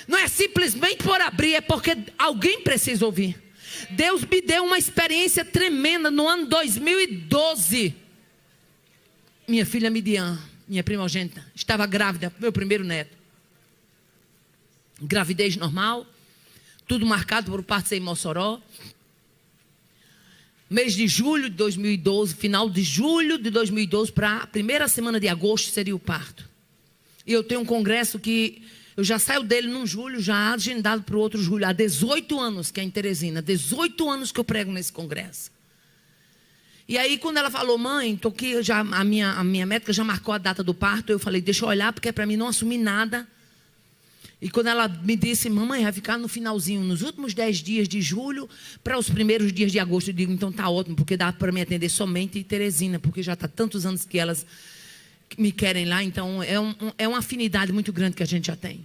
[SPEAKER 1] não é simplesmente por abrir, é porque alguém precisa ouvir. Deus me deu uma experiência tremenda no ano 2012. Minha filha Midian, minha primogênita, estava grávida, meu primeiro neto. Gravidez normal, tudo marcado por parto em Mossoró. Mês de julho de 2012, final de julho de 2012 para a primeira semana de agosto seria o parto. E eu tenho um congresso que eu já saio dele num julho, já agendado para o outro julho. Há 18 anos que é em Teresina, 18 anos que eu prego nesse congresso. E aí quando ela falou: mãe, tô aqui, a minha médica já marcou a data do parto. Eu falei: deixa eu olhar, porque é para mim não assumir nada. E quando ela me disse: mamãe, vai ficar no finalzinho, nos últimos 10 dias de julho para os primeiros dias de agosto. Eu digo: então tá ótimo, porque dá para me atender somente em Teresina, porque já está tantos anos que elas me querem lá. Então é uma afinidade muito grande que a gente já tem.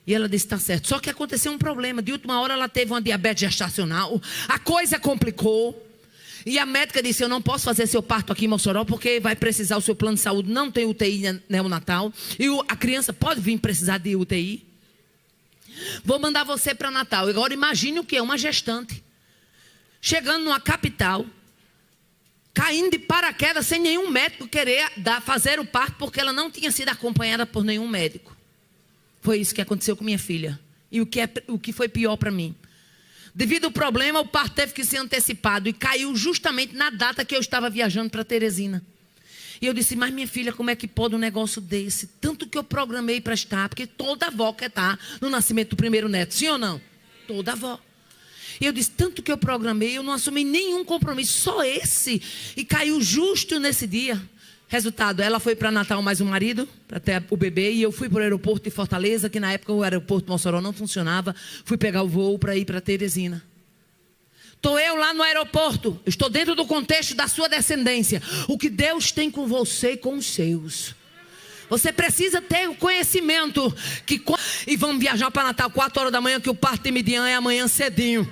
[SPEAKER 1] E ela disse: está certo. Só que aconteceu um problema. De última hora ela teve uma diabetes gestacional. A coisa complicou. E a médica disse: eu não posso fazer seu parto aqui em Mossoró, porque vai precisar o seu plano de saúde, não tem UTI neonatal, e a criança pode vir precisar de UTI. Vou mandar você para Natal. Agora imagine o que é uma gestante chegando numa capital, caindo de paraquedas sem nenhum médico querer fazer o parto, porque ela não tinha sido acompanhada por nenhum médico. Foi isso que aconteceu com minha filha. E o que foi pior para mim, devido ao problema, o parto teve que ser antecipado e caiu justamente na data que eu estava viajando para Teresina. E eu disse: mas minha filha, como é que pode um negócio desse? Tanto que eu programei para estar, porque toda avó quer estar no nascimento do primeiro neto, sim ou não? Toda avó. E eu disse: tanto que eu programei, eu não assumi nenhum compromisso, só esse. E caiu justo nesse dia. Resultado, ela foi para Natal mais o marido, para ter o bebê, e eu fui para o aeroporto de Fortaleza, que na época o aeroporto de Mossoró não funcionava. Fui pegar o voo para ir para Teresina. Estou eu lá no aeroporto, estou dentro do contexto da sua descendência. O que Deus tem com você e com os seus. Você precisa ter o conhecimento que... E vamos viajar para Natal 4 horas da manhã, que o parto de Midian é amanhã cedinho.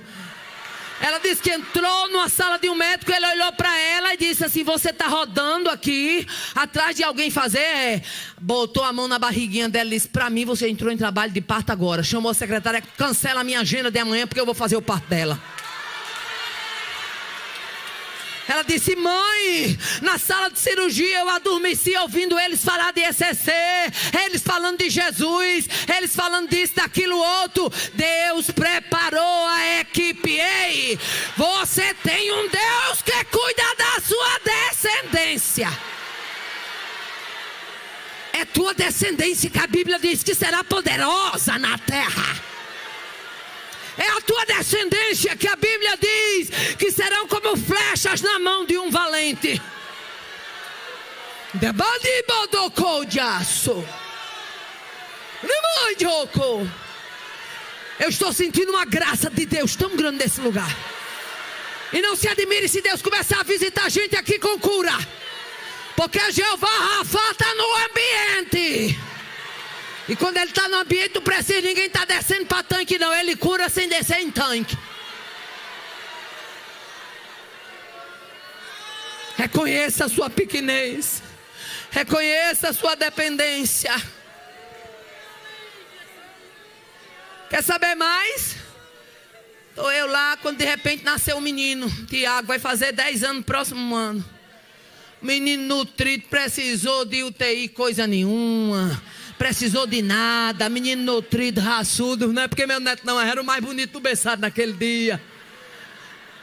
[SPEAKER 1] Ela disse que entrou numa sala de um médico, ele olhou para ela e disse assim: você está rodando aqui, atrás de alguém fazer? Botou a mão na barriguinha dela e disse: para mim você entrou em trabalho de parto agora. Chamou a secretária: cancela a minha agenda de amanhã, porque eu vou fazer o parto dela. Ela disse: mãe, na sala de cirurgia eu adormeci ouvindo eles falar de ECC, eles falando de Jesus, eles falando disso, daquilo outro. Deus preparou a equipe. Ei, você tem um Deus que cuida da sua descendência. É tua descendência que a Bíblia diz que será poderosa na terra. É a tua descendência que a Bíblia diz que serão como flechas na mão de um valente. Eu estou sentindo uma graça de Deus tão grande nesse lugar. E não se admire se Deus começar a visitar a gente aqui com cura, porque Jeová Rafa está no ambiente. E quando ele está no ambiente, não precisa ninguém estar descendo para tanque, não. Ele cura sem descer em tanque. Reconheça a sua pequenez. Reconheça a sua dependência. Quer saber mais? Estou eu lá, quando de repente nasceu um menino. Tiago vai fazer 10 anos no próximo ano. Menino nutrido, precisou de UTI, coisa nenhuma. Precisou de nada, menino nutrido, raçudo. Não é porque meu neto não era o mais bonito do berçário naquele dia.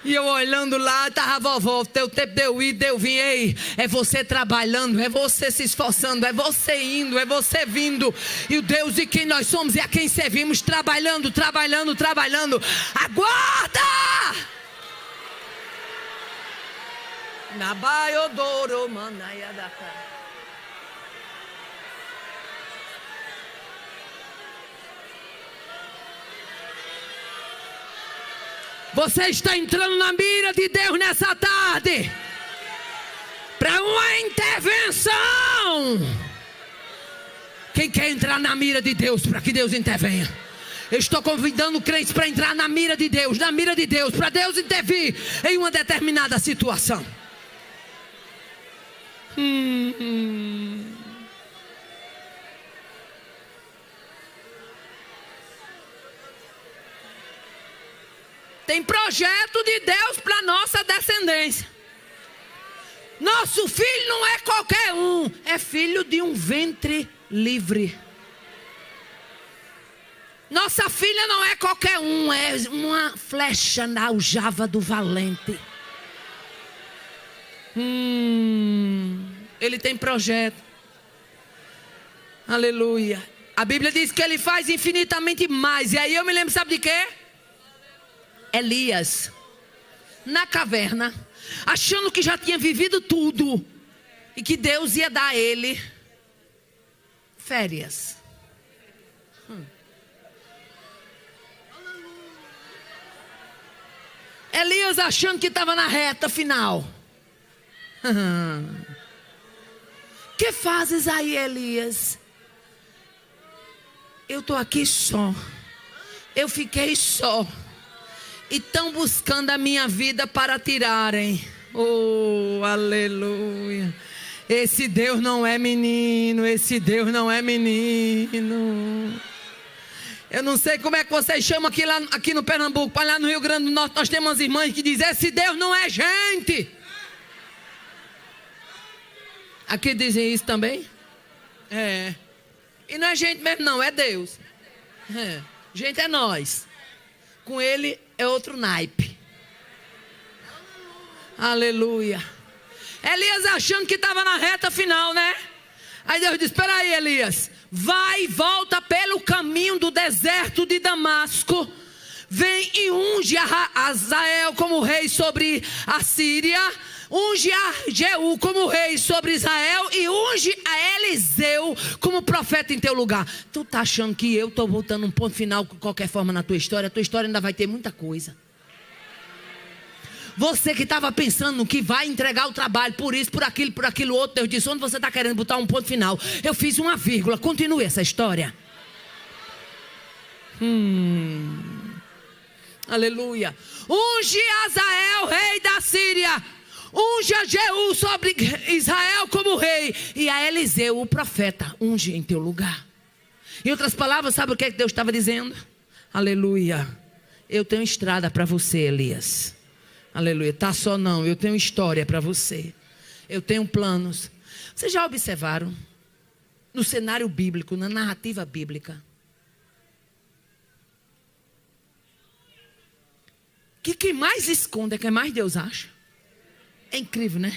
[SPEAKER 1] E eu olhando lá, estava: vovó, teu tempo deu ir, deu vir. Ei, é você trabalhando, é você se esforçando, é você indo, é você vindo. E o Deus de quem nós somos e a quem servimos, trabalhando, trabalhando, trabalhando. Aguarda! Nabaiodoro manayadaka. Você está entrando na mira de Deus nessa tarde para uma intervenção. Quem quer entrar na mira de Deus para que Deus intervenha? Eu estou convidando crentes para entrar na mira de Deus, para Deus intervir em uma determinada situação. Tem projeto de Deus para nossa descendência. Nosso filho não é qualquer um, é filho de um ventre livre. Nossa filha não é qualquer um, é uma flecha na aljava do valente. Ele tem projeto. Aleluia. A Bíblia diz que ele faz infinitamente mais. E aí eu me lembro, sabe de quê? Elias, na caverna, achando que já tinha vivido tudo e que Deus ia dar a ele férias. Elias achando que estava na reta final. Que fazes aí, Elias? Eu estou aqui só. Eu fiquei só. E estão buscando a minha vida para tirarem. Oh, aleluia. Esse Deus não é menino, esse Deus não é menino. Eu não sei como é que vocês chamam aqui no Pernambuco, mas lá no Rio Grande do Norte nós temos umas irmãs que dizem, esse Deus não é gente. Aqui dizem isso também? É. E não é gente mesmo não, é Deus. É. Gente é nós. Com ele é outro naipe. Aleluia. Elias achando que estava na reta final, né? Aí Deus disse, espera aí, Elias. Vai e volta pelo caminho do deserto de Damasco. Vem e unge a Azael como rei sobre a Síria. Unge a Jeú como rei sobre Israel. E unge a Eliseu como profeta em teu lugar. Tu tá achando que eu estou voltando um ponto final de qualquer forma na tua história? A tua história ainda vai ter muita coisa. Você que estava pensando que vai entregar o trabalho por isso, por aquilo outro, Deus disse, onde você está querendo botar um ponto final? Eu fiz uma vírgula, continue essa história. Aleluia. Unge Azael, rei da Síria. Unge a Jeú sobre Israel como rei. E a Eliseu, o profeta, unge em teu lugar. Em outras palavras, sabe o que Deus estava dizendo? Aleluia. Eu tenho estrada para você, Elias. Aleluia. Tá só não, eu tenho história para você. Eu tenho planos. Vocês já observaram? No cenário bíblico, na narrativa bíblica, que quem mais esconde é quem mais Deus acha. É incrível, né?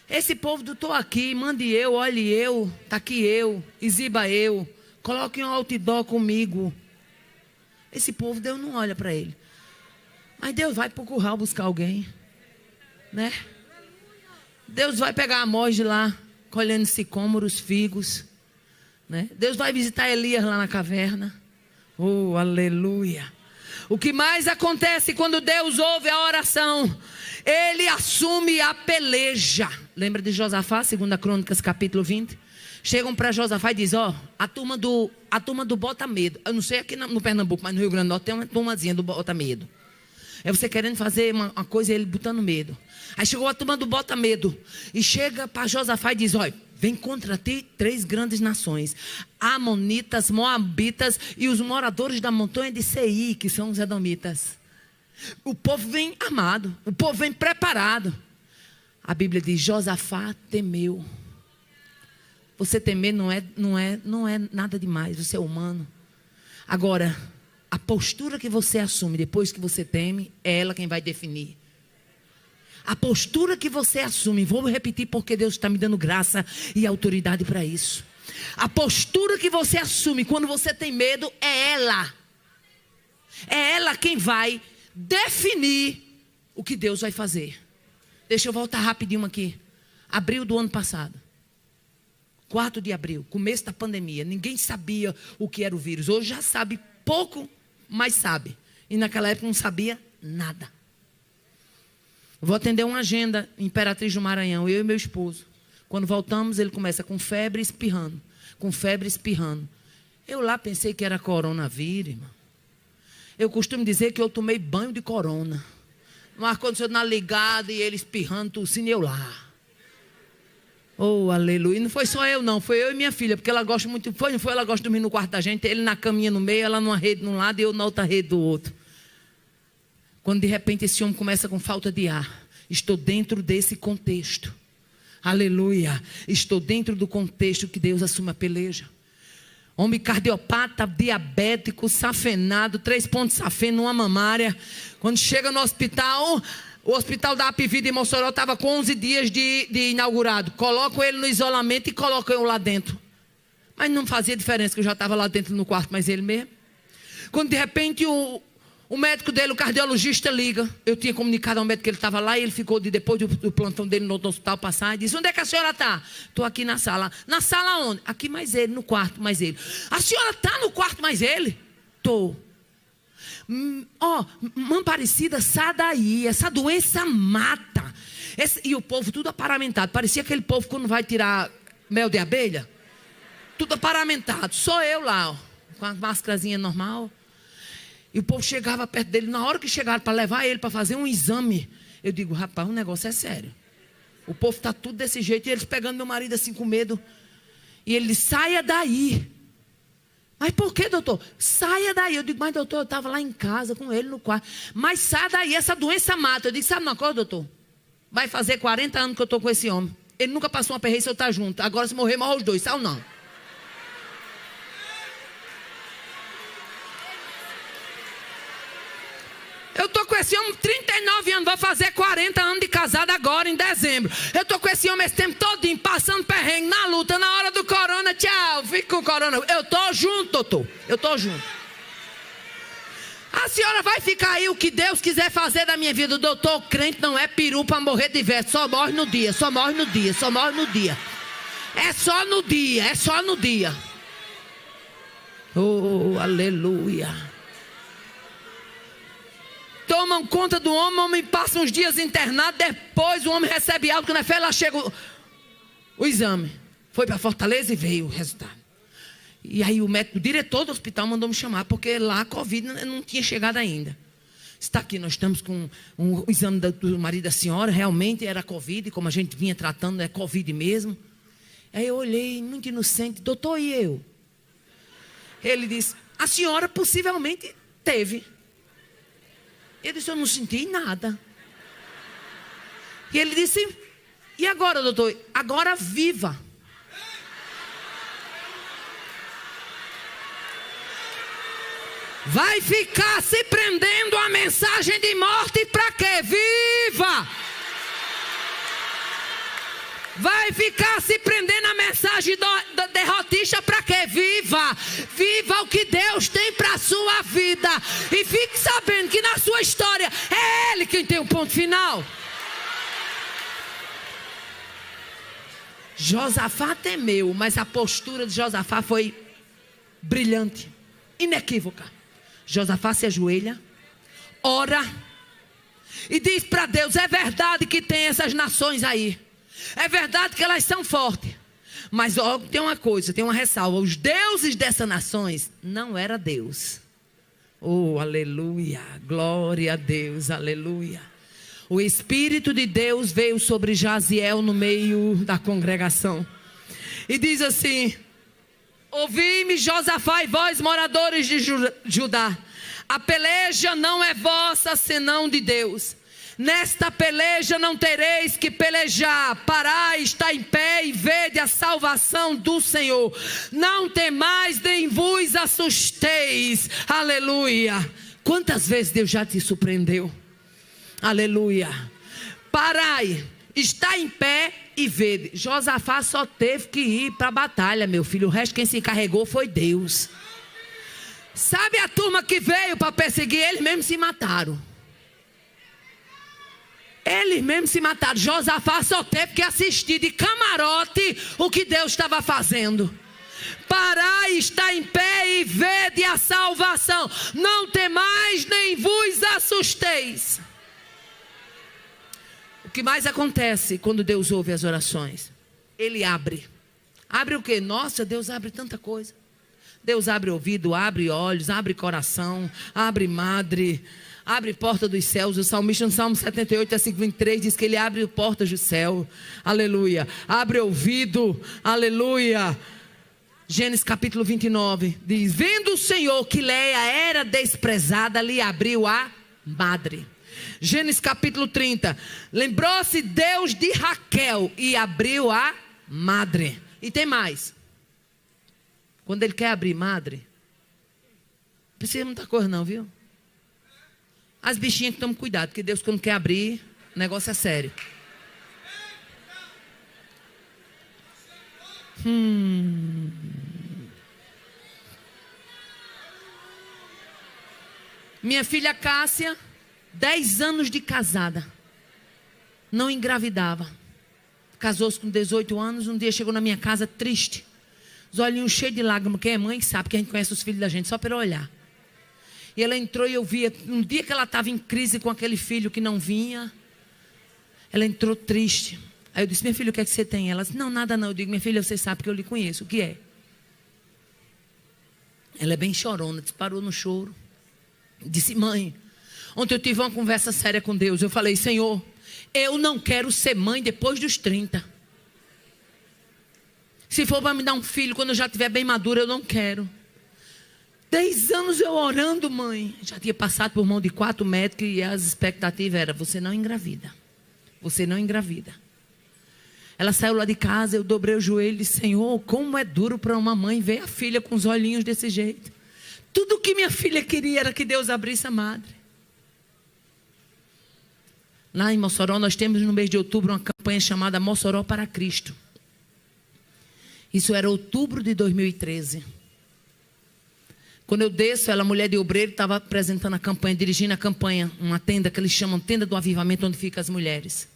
[SPEAKER 1] Esse povo do tô aqui, mande eu, olhe eu, tá aqui eu, exiba eu, coloque um outdoor comigo. Esse povo, Deus não olha para ele. Mas Deus vai para o curral buscar alguém, né? Deus vai pegar Amós de lá, colhendo sicômoros, figos, né? Deus vai visitar Elias lá na caverna. Oh, aleluia. O que mais acontece quando Deus ouve a oração? Ele assume a peleja. Lembra de Josafá, 2 Crônicas, capítulo 20? Chegam para Josafá e dizem, ó, a turma do Bota Medo. Eu não sei aqui no Pernambuco, mas no Rio Grande do Norte tem uma turmazinha do Bota Medo. É você querendo fazer uma coisa e ele botando medo. Aí chegou a turma do Bota Medo. E chega para Josafá e diz, olha, vem contra ti 3 grandes nações. Amonitas, Moabitas e os moradores da montanha de Seir, que são os edomitas. O povo vem armado, o povo vem preparado. A Bíblia diz, Josafá temeu. Você temer não é nada demais, você é humano. Agora, a postura que você assume depois que você teme, é ela quem vai definir. A postura que você assume, vou repetir porque Deus está me dando graça e autoridade para isso. A postura que você assume quando você tem medo, é ela. É ela quem vai definir o que Deus vai fazer. Deixa eu voltar rapidinho aqui. Abril do ano passado. 4 de abril, começo da pandemia. Ninguém sabia o que era o vírus. Hoje já sabe pouco, mas sabe. E naquela época não sabia nada. Vou atender uma agenda em Imperatriz do Maranhão, eu e meu esposo. Quando voltamos, ele começa com febre espirrando. Com febre espirrando. Eu lá pensei que era coronavírus, irmão. Eu costumo dizer que eu tomei banho de corona. No ar-condicionado ligado e ele espirrando, tossindo, e eu lá. Oh, aleluia. E não foi só eu não, foi eu e minha filha, porque ela gosta muito, ela gosta de dormir no quarto da gente, ele na caminha no meio, ela numa rede de um lado e eu na outra rede do outro. Quando de repente esse homem começa com falta de ar, estou dentro desse contexto. Aleluia. Estou dentro do contexto que Deus assume a peleja. Homem cardiopata, diabético, safenado, 3 pontos de safena, uma mamária. Quando chega no hospital, o hospital da Apivida em Mossoró estava com 11 dias de inaugurado. Colocam ele no isolamento e colocam eu lá dentro. Mas não fazia diferença que eu já estava lá dentro no quarto, mas ele mesmo. Quando de repente o médico dele, o cardiologista, liga. Eu tinha comunicado ao médico que ele estava lá e ele ficou depois do plantão dele no outro hospital passar e disse, onde é que a senhora está? Estou aqui na sala. Na sala onde? Aqui mais ele, no quarto mais ele. A senhora está no quarto mais ele? Estou. Mãe Parecida, sai daí. Essa doença mata. E o povo tudo aparamentado. Parecia aquele povo quando vai tirar mel de abelha. Tudo aparamentado. Só eu lá, ó, com a máscarazinha normal. E o povo chegava perto dele. Na hora que chegaram para levar ele para fazer um exame, Eu digo, rapaz, o negócio é sério. O povo está tudo desse jeito. E eles pegando meu marido assim com medo. E ele disse, saia daí. Mas por que, doutor? Saia daí. Eu digo, mas doutor, eu estava lá em casa com ele no quarto. Mas saia daí, essa doença mata. Eu digo, sabe uma coisa, doutor? Vai fazer 40 anos que eu estou com esse homem. Ele nunca passou uma perreira se eu estar junto. Agora se morrer, morre os dois, sabe ou não? Eu estou com esse homem 39 anos, vou fazer 40 anos de casado agora em dezembro. Eu estou com esse homem esse tempo todinho, passando perrengue, na luta, na hora do corona, tchau, fico com o corona. Eu estou junto, doutor, eu estou junto. A senhora vai ficar aí o que Deus quiser fazer da minha vida. Doutor, crente não é peru para morrer de velho, só morre no dia, só morre no dia, só morre no dia. É só no dia, é só no dia. Oh, aleluia. Tomam conta do homem, o homem passa uns dias internado, depois o homem recebe algo, quando é fé, lá chega o exame. Foi para Fortaleza e veio o resultado. E aí o médico, o diretor do hospital mandou me chamar, porque lá a Covid não tinha chegado ainda. Está aqui, nós estamos com o exame do marido da senhora, realmente era Covid, como a gente vinha tratando, é Covid mesmo. Aí eu olhei, muito inocente, doutor, e eu? Ele disse, a senhora possivelmente teve. Eu disse, eu não senti nada. E ele disse, e agora, doutor? Agora viva. Vai ficar se prendendo a mensagem de morte para quê? Viva! Vai ficar se prendendo a mensagem da derrotista para quê? Viva! Viva o que Deus tem para a sua vida. E fique sabendo que na sua história é Ele quem tem o ponto final. Josafá temeu, mas a postura de Josafá foi brilhante, inequívoca. Josafá se ajoelha, ora e diz para Deus, é verdade que tem essas nações aí. É verdade que elas são fortes. Mas ó, tem uma coisa, tem uma ressalva. Os deuses dessas nações não era Deus. Oh, aleluia. Glória a Deus, aleluia. O Espírito de Deus veio sobre Jaziel no meio da congregação. E diz assim, ouvi-me Josafá e vós moradores de Judá. A peleja não é vossa senão de Deus. Nesta peleja não tereis que pelejar. Parai, está em pé e vede a salvação do Senhor. Não temais nem vos assusteis. Aleluia. Quantas vezes Deus já te surpreendeu? Aleluia. Parai, está em pé e vede. Josafá só teve que ir para a batalha, meu filho. O resto quem se encarregou foi Deus. Sabe a turma que veio para perseguir? Eles mesmos se mataram. Eles mesmos se mataram. Josafá só teve que assistir de camarote o que Deus estava fazendo. Parai, está em pé e vede a salvação. Não temais nem vos assusteis. O que mais acontece quando Deus ouve as orações? Ele abre. Abre o quê? Nossa, Deus abre tanta coisa. Deus abre ouvido, abre olhos, abre coração, abre madre, abre porta dos céus. O salmista no Salmo 78, versículo 23 diz que ele abre portas do céu. Aleluia. Abre ouvido. Aleluia. Gênesis capítulo 29 diz, vendo o Senhor que Leia era desprezada, lhe abriu a madre. Gênesis capítulo 30, lembrou-se Deus de Raquel e abriu a madre. E tem mais. Quando ele quer abrir madre, não precisa de muita coisa não, viu? As bichinhas que tomam cuidado, porque Deus quando quer abrir, o negócio é sério. Minha filha Cássia, 10 anos de casada, não engravidava. Casou-se com 18 anos, um dia chegou na minha casa triste. Os olhinhos cheios de lágrimas, quem é mãe sabe que a gente conhece os filhos da gente só pelo olhar. E ela entrou e eu via, um dia que ela estava em crise com aquele filho que não vinha, ela entrou triste. Aí eu disse, minha filha, o que é que você tem? Ela disse, não, nada não. Eu digo, minha filha, você sabe que eu lhe conheço, o que é? Ela é bem chorona, disparou no choro. Disse, mãe, ontem eu tive uma conversa séria com Deus. Eu falei, Senhor, Eu não quero ser mãe depois dos 30. Se for para me dar um filho quando eu já estiver bem madura, eu não quero. 10 anos eu orando, mãe. Já tinha passado por mão de 4 médicos e as expectativas eram: você não engravida. Você não engravida. Ela saiu lá de casa, eu dobrei o joelho e disse: Senhor, como é duro para uma mãe ver a filha com os olhinhos desse jeito. Tudo que minha filha queria era que Deus abrisse a madre. Lá em Mossoró, nós temos no mês de outubro uma campanha chamada Mossoró para Cristo. Isso era outubro de 2013. Quando eu desço, ela, mulher de obreiro, estava apresentando a campanha, dirigindo a campanha, uma tenda que eles chamam Tenda do Avivamento, onde ficam as mulheres.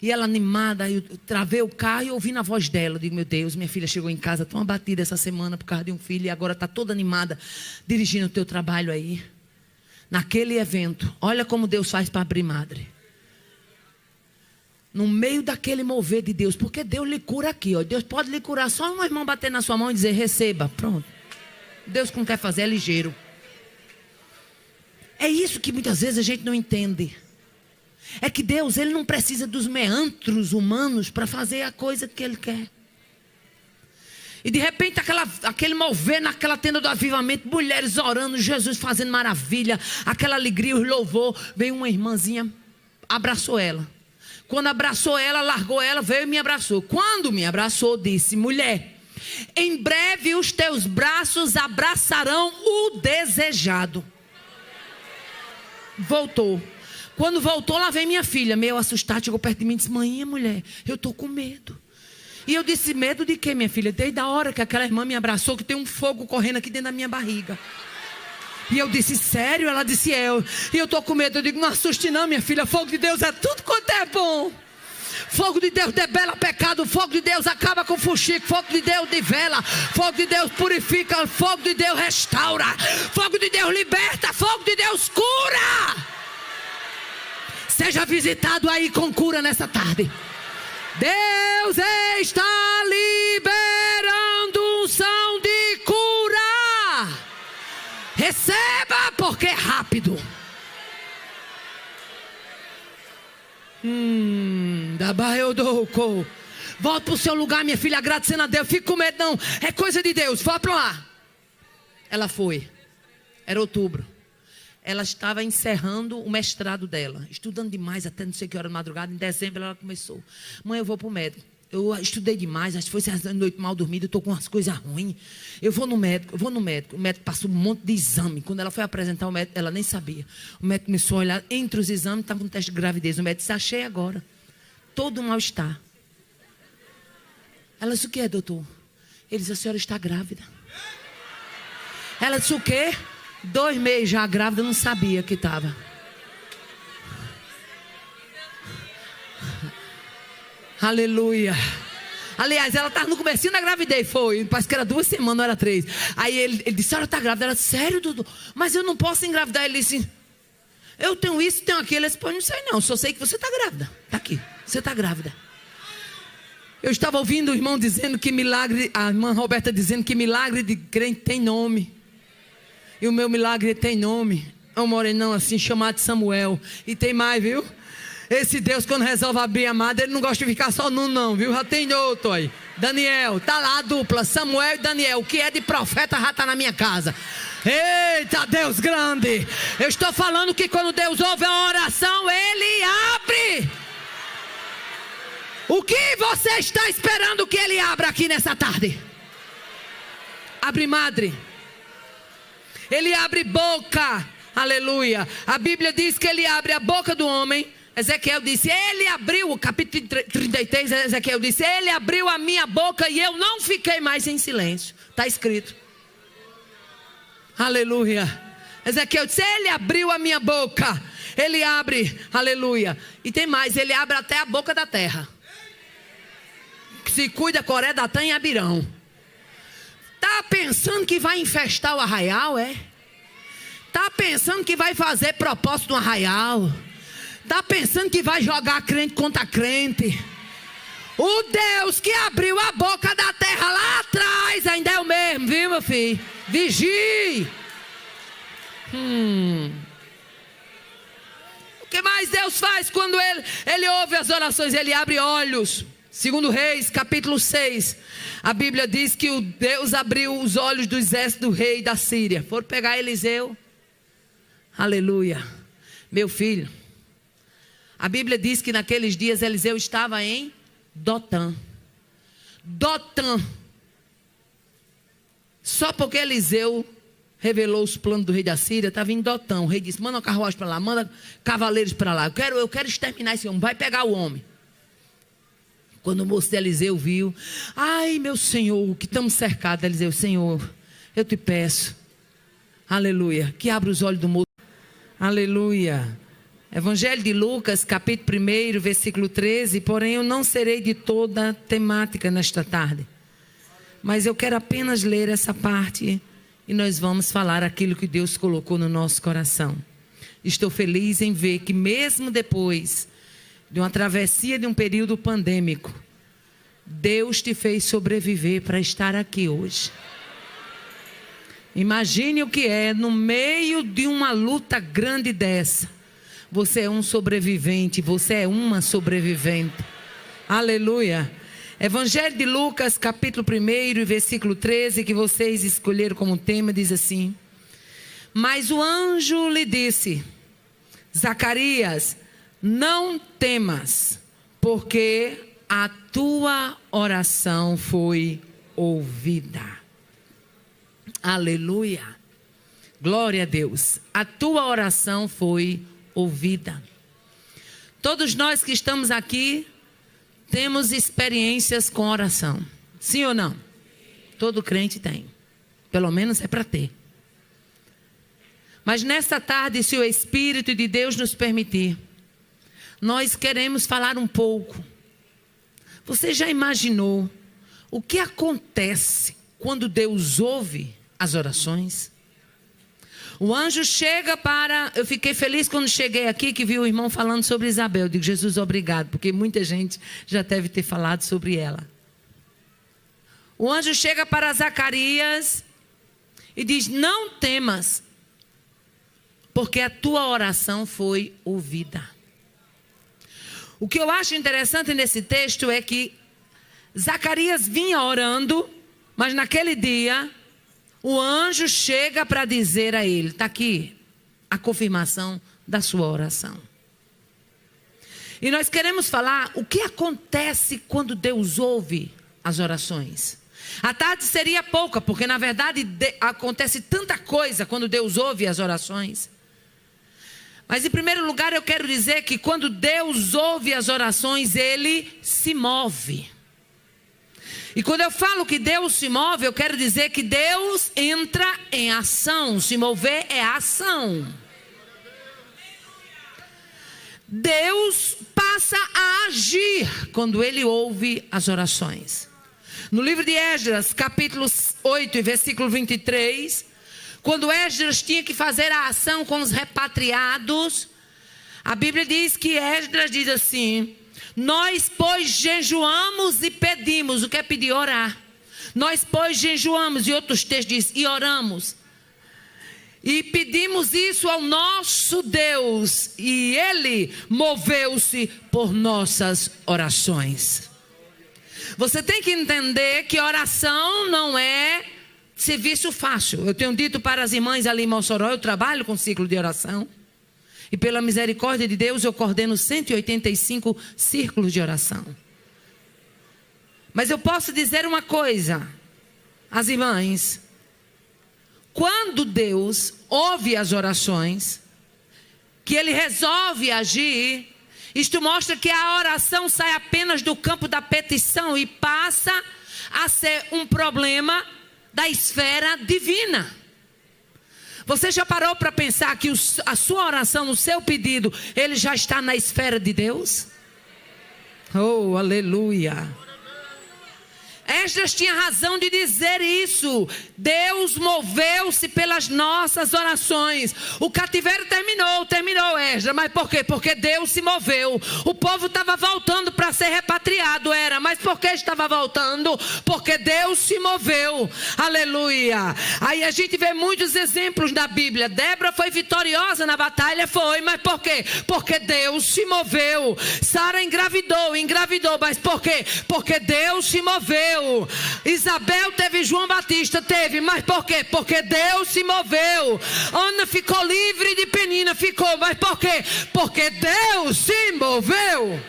[SPEAKER 1] E ela animada, eu travei o carro e ouvi na voz dela. Eu digo: meu Deus, minha filha chegou em casa tão abatida essa semana por causa de um filho e agora está toda animada dirigindo o teu trabalho aí. Naquele evento, olha como Deus faz para abrir madre. No meio daquele mover de Deus, porque Deus lhe cura aqui, ó. Deus pode lhe curar só um irmão bater na sua mão e dizer: receba, pronto. Deus não quer fazer, é ligeiro. É isso que muitas vezes a gente não entende. É que Deus, Ele não precisa dos meandros humanos para fazer a coisa que Ele quer. E de repente aquele mover naquela tenda do avivamento, mulheres orando, Jesus fazendo maravilha, aquela alegria, o louvor. Veio uma irmãzinha, abraçou ela. Quando abraçou ela, largou ela, veio e me abraçou. Quando me abraçou, disse: mulher, em breve os teus braços abraçarão o desejado. Voltou. Quando voltou, lá vem minha filha, meio assustada, chegou perto de mim e disse: mãe, mulher, eu estou com medo. E eu disse: medo de quê, minha filha? Desde a hora que aquela irmã me abraçou, que tem um fogo correndo aqui dentro da minha barriga. E eu disse: sério? Ela disse: é. E eu estou com medo. Eu digo: não assuste não, minha filha, fogo de Deus é tudo quanto é bom. Fogo de Deus debela pecado, fogo de Deus acaba com fuxico, fogo de Deus nivela, fogo de Deus purifica, fogo de Deus restaura, fogo de Deus liberta, fogo de Deus cura. Seja visitado aí com cura nessa tarde. Deus está liberando unção de cura. Receba, porque é rápido. Da barra eu dou. Volta para o seu lugar, minha filha, agradecendo a Deus. Fica com medo não, é coisa de Deus. Volta para lá. Ela foi. Era outubro. Ela estava encerrando o mestrado dela, estudando demais, até não sei que hora da madrugada. Em dezembro ela começou: mãe, eu vou para o médico. Eu estudei demais, acho que foi essa noite mal dormida, eu estou com umas coisas ruins. Eu vou no médico. O médico passou um monte de exame. Quando ela foi apresentar o médico, ela nem sabia. O médico começou a olhar entre os exames, estava um teste de gravidez. O médico disse: achei agora. Todo mal-estar. Ela disse: o que é, doutor? Ele disse: a senhora está grávida. Ela disse: o quê? 2 meses já grávida, não sabia que estava. Aleluia. Aliás, ela estava no comecinho da gravidez, foi. Parece que era 2 semanas, não era 3. Aí ele disse: a senhora está grávida. Ela disse: sério, doutor? Mas eu não posso engravidar. Ele disse: eu tenho isso, tenho aquilo. Ele disse: pô, não sei não, só sei que você está grávida. Está aqui, você está grávida. Eu estava ouvindo o irmão dizendo que milagre, a irmã Roberta dizendo que milagre de crente tem nome. E o meu milagre tem nome. É um morenão assim, chamado Samuel. E tem mais, viu? Esse Deus, quando resolve abrir a madre, ele não gosta de ficar só num não, viu? Já tem outro aí. Daniel, tá lá a dupla, Samuel e Daniel. O que é de profeta já tá na minha casa. Eita, Deus grande. Eu estou falando que quando Deus ouve a oração, Ele abre. O que você está esperando que Ele abra aqui nessa tarde? Abre madre. Ele abre boca, aleluia. A Bíblia diz que Ele abre a boca do homem. Ezequiel disse: Ele abriu, capítulo 33, Ezequiel disse: Ele abriu a minha boca e eu não fiquei mais em silêncio. Está escrito. Aleluia. Ezequiel disse: Ele abriu a minha boca. Ele abre, aleluia. E tem mais, Ele abre até a boca da terra. Se cuida Coré, Datã e Abirão. Tá pensando que vai infestar o arraial, é? Tá pensando que vai fazer propósito no arraial? Tá pensando que vai jogar crente contra crente? O Deus que abriu a boca da terra lá atrás ainda é o mesmo, viu, meu filho? Vigie. que mais Deus faz quando Ele ouve as orações? Ele abre olhos. Segundo Reis, capítulo 6, a Bíblia diz que Deus abriu os olhos do exército do rei da Síria. Foram pegar Eliseu. Aleluia. Meu filho, a Bíblia diz que naqueles dias Eliseu estava em Dotã. Dotã. Só porque Eliseu revelou os planos do rei da Síria, estava em Dotã. O rei disse: manda uma carruagem para lá, manda cavaleiros para lá. Eu quero exterminar esse homem, vai pegar o homem. Quando o moço de Eliseu viu: ai, meu Senhor, que estamos cercados. Eliseu: Senhor, eu te peço, aleluia, que abra os olhos do moço. Aleluia. Evangelho de Lucas, capítulo 1, versículo 13. Porém, eu não serei de toda temática nesta tarde, mas eu quero apenas ler essa parte e nós vamos falar aquilo que Deus colocou no nosso coração. Estou feliz em ver que mesmo depois de uma travessia de um período pandêmico, Deus te fez sobreviver para estar aqui hoje. Imagine o que é, no meio de uma luta grande dessa, você é um sobrevivente, você é uma sobrevivente. Aleluia. Evangelho de Lucas, capítulo 1, versículo 13, que vocês escolheram como tema, diz assim: mas o anjo lhe disse: Zacarias, não temas, porque a tua oração foi ouvida. Aleluia. Glória a Deus. A tua oração foi ouvida. Todos nós que estamos aqui temos experiências com oração. Sim ou não? Todo crente tem. Pelo menos é para ter. Mas nesta tarde, se o Espírito de Deus nos permitir, nós queremos falar um pouco. Você já imaginou o que acontece quando Deus ouve as orações? O anjo chega para... Eu fiquei feliz quando cheguei aqui que vi o irmão falando sobre Isabel. Eu digo: Jesus, obrigado, porque muita gente já deve ter falado sobre ela. O anjo chega para Zacarias e diz: não temas, porque a tua oração foi ouvida. O que eu acho interessante nesse texto é que Zacarias vinha orando, mas naquele dia o anjo chega para dizer a ele: está aqui a confirmação da sua oração. E nós queremos falar o que acontece quando Deus ouve as orações. A tarde seria pouca, porque na verdade acontece tanta coisa quando Deus ouve as orações. Mas em primeiro lugar eu quero dizer que quando Deus ouve as orações, Ele se move. E quando eu falo que Deus se move, eu quero dizer que Deus entra em ação. Se mover é ação. Deus passa a agir quando Ele ouve as orações. No livro de Esdras, capítulo 8, versículo 23, quando Esdras tinha que fazer a ação com os repatriados, a Bíblia diz que Esdras diz assim: nós, pois, jejuamos e pedimos. O que é pedir? Orar. Nós, pois, jejuamos, e outros textos dizem, e oramos. E pedimos isso ao nosso Deus, e Ele moveu-se por nossas orações. Você tem que entender que oração não é serviço fácil. Eu tenho dito para as irmãs ali em Mossoró, eu trabalho com ciclo de oração. E pela misericórdia de Deus eu coordeno 185 círculos de oração. Mas eu posso dizer uma coisa às irmãs: quando Deus ouve as orações, que Ele resolve agir, isto mostra que a oração sai apenas do campo da petição e passa a ser um problema da esfera divina. Você já parou para pensar que a sua oração, o seu pedido, ele já está na esfera de Deus? Oh, aleluia! Esdras tinha razão de dizer isso. Deus moveu-se pelas nossas orações. O cativeiro terminou, Esdras. Mas por quê? Porque Deus se moveu. O povo estava voltando para ser repatriado, mas por que estava voltando? Porque Deus se moveu. Aleluia. Aí a gente vê muitos exemplos na Bíblia. Débora foi vitoriosa na batalha, mas por quê? Porque Deus se moveu. Sara engravidou, mas por quê? Porque Deus se moveu. Isabel teve João Batista, mas por quê? Porque Deus se moveu. Ana ficou livre de Penina, mas por quê? Porque Deus se moveu.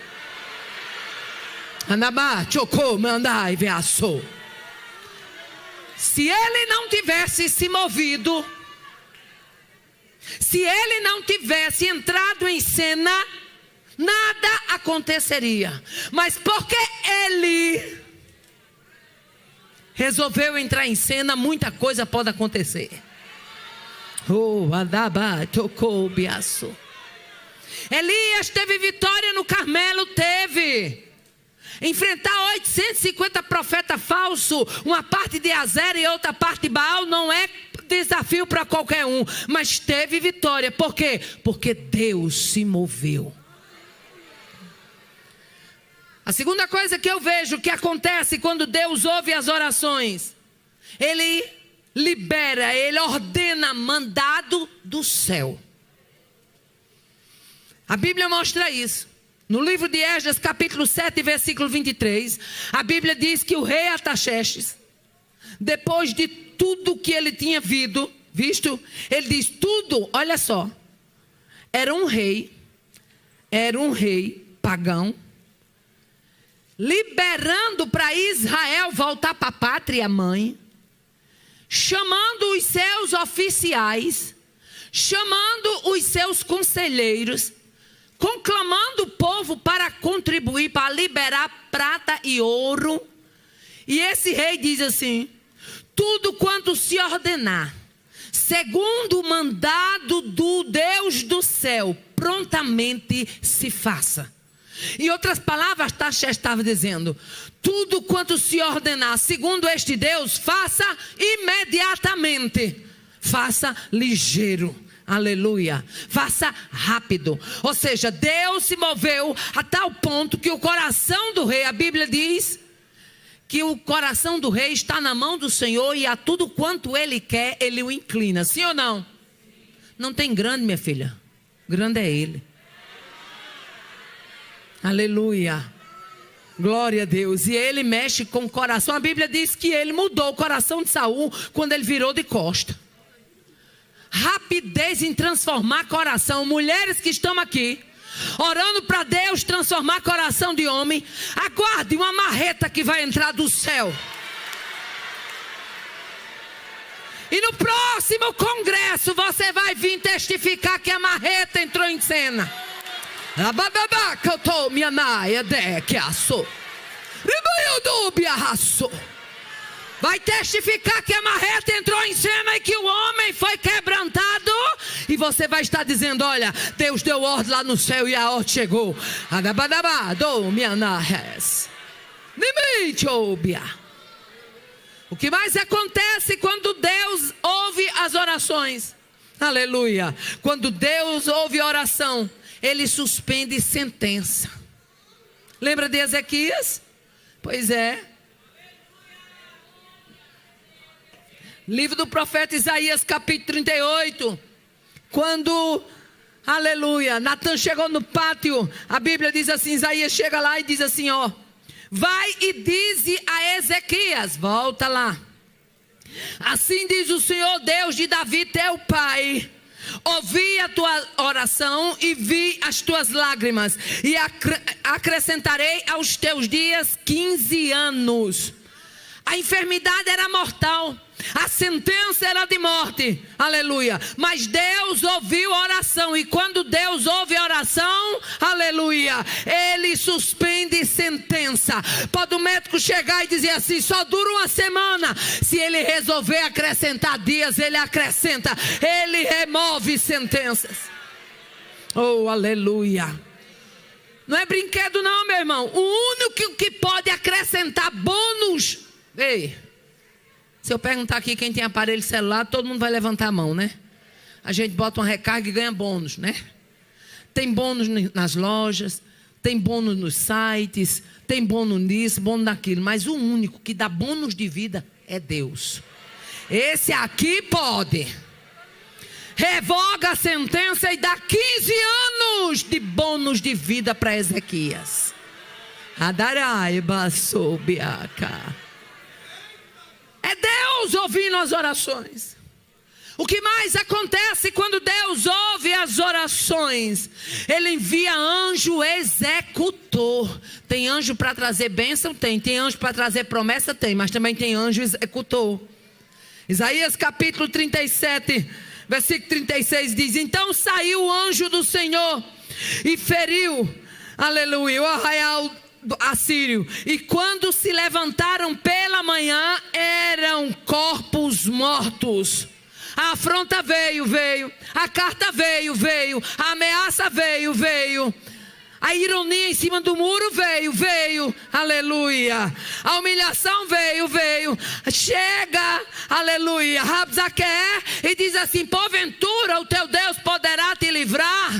[SPEAKER 1] Anabá, chocou, mandai, veaçou. Se ele não tivesse se movido, se ele não tivesse entrado em cena, nada aconteceria. Mas porque ele resolveu entrar em cena, muita coisa pode acontecer. Adaba, tocou, biaço. Elias teve vitória no Carmelo, teve. Enfrentar 850 profetas falsos, uma parte de Azera e outra parte de Baal, não é desafio para qualquer um, mas teve vitória. Por quê? Porque Deus se moveu. A segunda coisa que eu vejo que acontece quando Deus ouve as orações, Ele libera, Ele ordena mandado do céu. A Bíblia mostra isso. No livro de Esdras, capítulo 7, versículo 23, a Bíblia diz que o rei Artaxerxes, depois de tudo que ele tinha visto, ele diz tudo, olha só, era um rei pagão, liberando para Israel voltar para a pátria mãe, chamando os seus oficiais, chamando os seus conselheiros, conclamando o povo para contribuir, para liberar prata e ouro. E esse rei diz assim: tudo quanto se ordenar, segundo o mandado do Deus do céu, prontamente se faça. Em outras palavras, Artaxerxes estava dizendo: tudo quanto se ordenar segundo este Deus, faça imediatamente, faça ligeiro, aleluia, faça rápido. Ou seja, Deus se moveu a tal ponto que o coração do rei, a Bíblia diz que o coração do rei está na mão do Senhor, e a tudo quanto ele quer, ele o inclina. Sim ou não? Não tem grande, minha filha, grande é ele. Aleluia, glória a Deus. E ele mexe com o coração. A Bíblia diz que ele mudou o coração de Saul quando ele virou de costa. Rapidez em transformar coração. Mulheres que estão aqui orando para Deus transformar coração de homem, aguarde uma marreta que vai entrar do céu. E no próximo congresso você vai vir testificar que a marreta entrou em cena. Vai testificar que a marreta entrou em cena e que o homem foi quebrantado. E você vai estar dizendo: olha, Deus deu ordem lá no céu e a ordem chegou. O que mais acontece quando Deus ouve as orações? Aleluia. Quando Deus ouve a oração, Ele suspende sentença. Lembra de Ezequias? Pois é. Livro do profeta Isaías, capítulo 38. Quando, aleluia, Natan chegou no pátio, a Bíblia diz assim, Isaías chega lá e diz assim, ó: vai e dize a Ezequias, volta lá. Assim diz o Senhor Deus de Davi teu pai: ouvi a tua oração e vi as tuas lágrimas, e acrescentarei aos teus dias 15 anos. A enfermidade era mortal, a sentença era de morte, aleluia. Mas Deus ouviu a oração, e quando Deus ouve a oração, aleluia, Ele suspende sentença. Pode o médico chegar e dizer assim: só dura uma semana. Se Ele resolver acrescentar dias, Ele acrescenta. Ele remove sentenças. Oh, aleluia. Não é brinquedo não, meu irmão. O único que pode acrescentar bônus Ei, se eu perguntar aqui quem tem aparelho celular, todo mundo vai levantar a mão, né? A gente bota uma recarga e ganha bônus, né? Tem bônus nas lojas, tem bônus nos sites, tem bônus nisso, bônus naquilo. Mas o único que dá bônus de vida é Deus. Esse aqui pode. Revoga a sentença e dá 15 anos de bônus de vida para Ezequias. Adaraiba sobiaca. É Deus ouvindo as orações. O que mais acontece quando Deus ouve as orações? Ele envia anjo executor. Tem anjo para trazer bênção? Tem anjo para trazer promessa? Tem, mas também tem anjo executor. Isaías capítulo 37, versículo 36 diz: então saiu o anjo do Senhor e feriu, aleluia, o arraial assírio. E quando se levantaram pela manhã, eram corpos mortos. A afronta veio. A carta veio. A ameaça veio. A ironia em cima do muro veio. Aleluia. A humilhação veio. Chega, aleluia, Rabzaque, e diz assim: porventura o teu Deus poderá te livrar?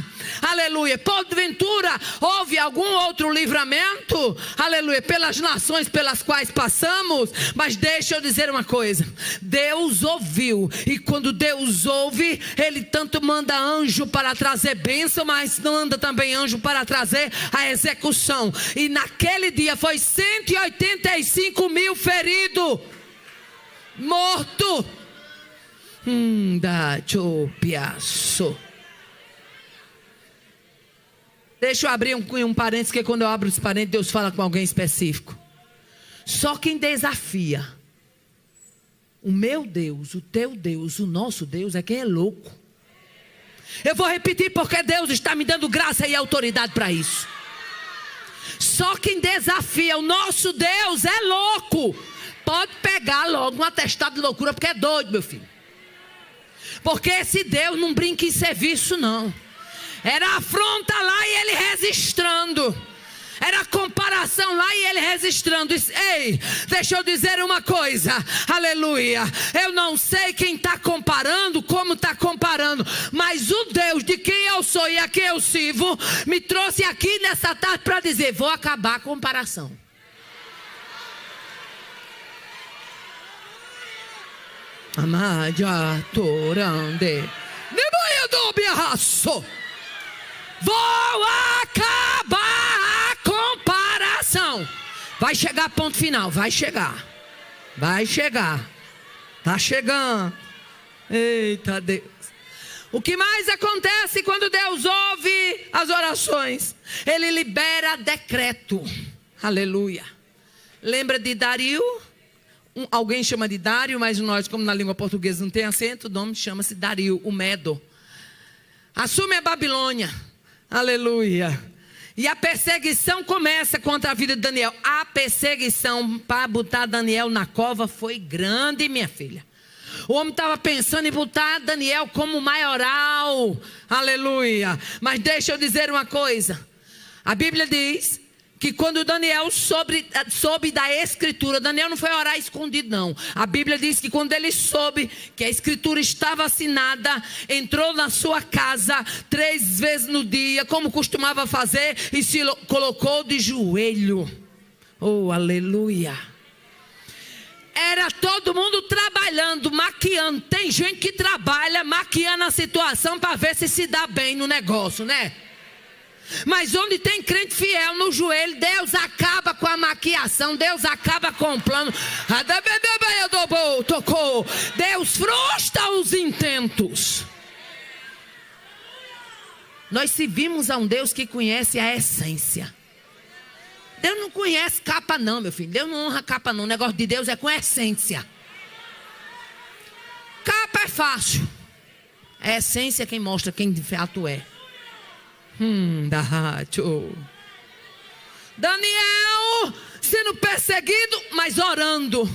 [SPEAKER 1] Aleluia. Porventura houve algum outro livramento? Aleluia. Pelas nações pelas quais passamos. Mas deixa eu dizer uma coisa: Deus ouviu. E quando Deus ouve, Ele tanto manda anjo para trazer bênção, mas manda também anjo para trazer a execução. E naquele dia foi 185 mil feridos, morto. Deixa eu abrir um parênteses, que quando eu abro esse parênteses, Deus fala com alguém específico. Só quem desafia o meu Deus, o teu Deus, o nosso Deus, é quem é louco. Eu vou repetir, porque Deus está me dando graça e autoridade para isso. Só quem desafia o nosso Deus é louco. Pode pegar logo um atestado de loucura, porque é doido, meu filho. Porque esse Deus não brinca em serviço, não. Era afronta lá e ele registrando. Era comparação lá e ele registrando. Ei, deixa eu dizer uma coisa. Aleluia. Eu não sei quem está comparando, como está comparando. Mas o Deus de quem eu sou e a quem eu sirvo me trouxe aqui nessa tarde para dizer: vou acabar a comparação. Amadia torande. Vou acabar a comparação. Vai chegar ponto final. Vai chegar. Tá chegando. Eita Deus. O que mais acontece quando Deus ouve as orações? Ele libera decreto. Aleluia. Lembra de Dario? Alguém chama de Dário, mas nós, como na língua portuguesa não tem acento, o nome chama-se Dario, o Medo. Assume a Babilônia. Aleluia. E a perseguição começa contra a vida de Daniel. A perseguição para botar Daniel na cova foi grande, minha filha. O homem estava pensando em botar Daniel como maioral. Aleluia. Mas deixa eu dizer uma coisa. A Bíblia diz que quando Daniel soube da escritura, Daniel não foi orar escondido, não. A Bíblia diz que quando ele soube que a escritura estava assinada, entrou na sua casa 3 vezes no dia, como costumava fazer, e se colocou de joelho. Oh, aleluia. Era todo mundo trabalhando, maquiando. Tem gente que trabalha maquiando a situação para ver se dá bem no negócio, né? Mas onde tem crente fiel no joelho, Deus acaba com a maquiação, Deus acaba com o plano. Deus frustra os intentos. Nós servimos a um Deus que conhece a essência. Deus não conhece capa não, meu filho. Deus não honra capa não. O negócio de Deus é com essência. Capa é fácil. A essência é quem mostra quem de fato é. Daniel sendo perseguido, mas orando.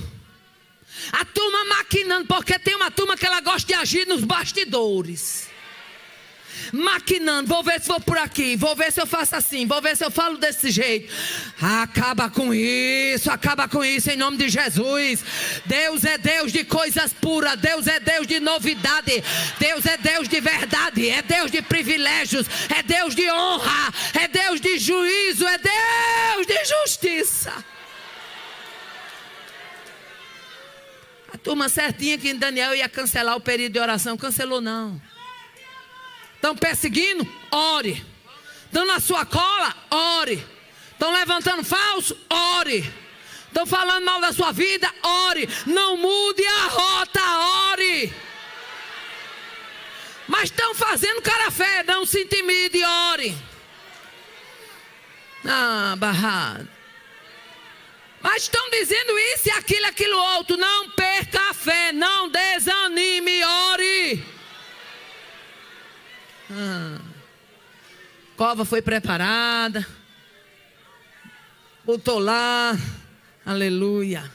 [SPEAKER 1] A turma maquinando, porque tem uma turma que ela gosta de agir nos bastidores. maquinando, vou ver se vou por aqui, vou ver se eu faço assim, vou ver se eu falo desse jeito. Acaba com isso em nome de Jesus. Deus é Deus de coisas puras, Deus é Deus de novidade, Deus é Deus de verdade, é Deus de privilégios, é Deus de honra, é Deus de juízo, é Deus de justiça. A turma certinha que Daniel ia cancelar o período de oração, cancelou não. Estão perseguindo? Ore. Estão na sua cola? Ore. Estão levantando falso? Ore. Estão falando mal da sua vida? Ore. Não mude a rota, ore. Mas estão fazendo cara feia, não se intimide, ore. Barrado. Mas estão dizendo isso e aquilo outro. Não perca a fé, não desanime, ore. Cova foi preparada, botou lá, aleluia.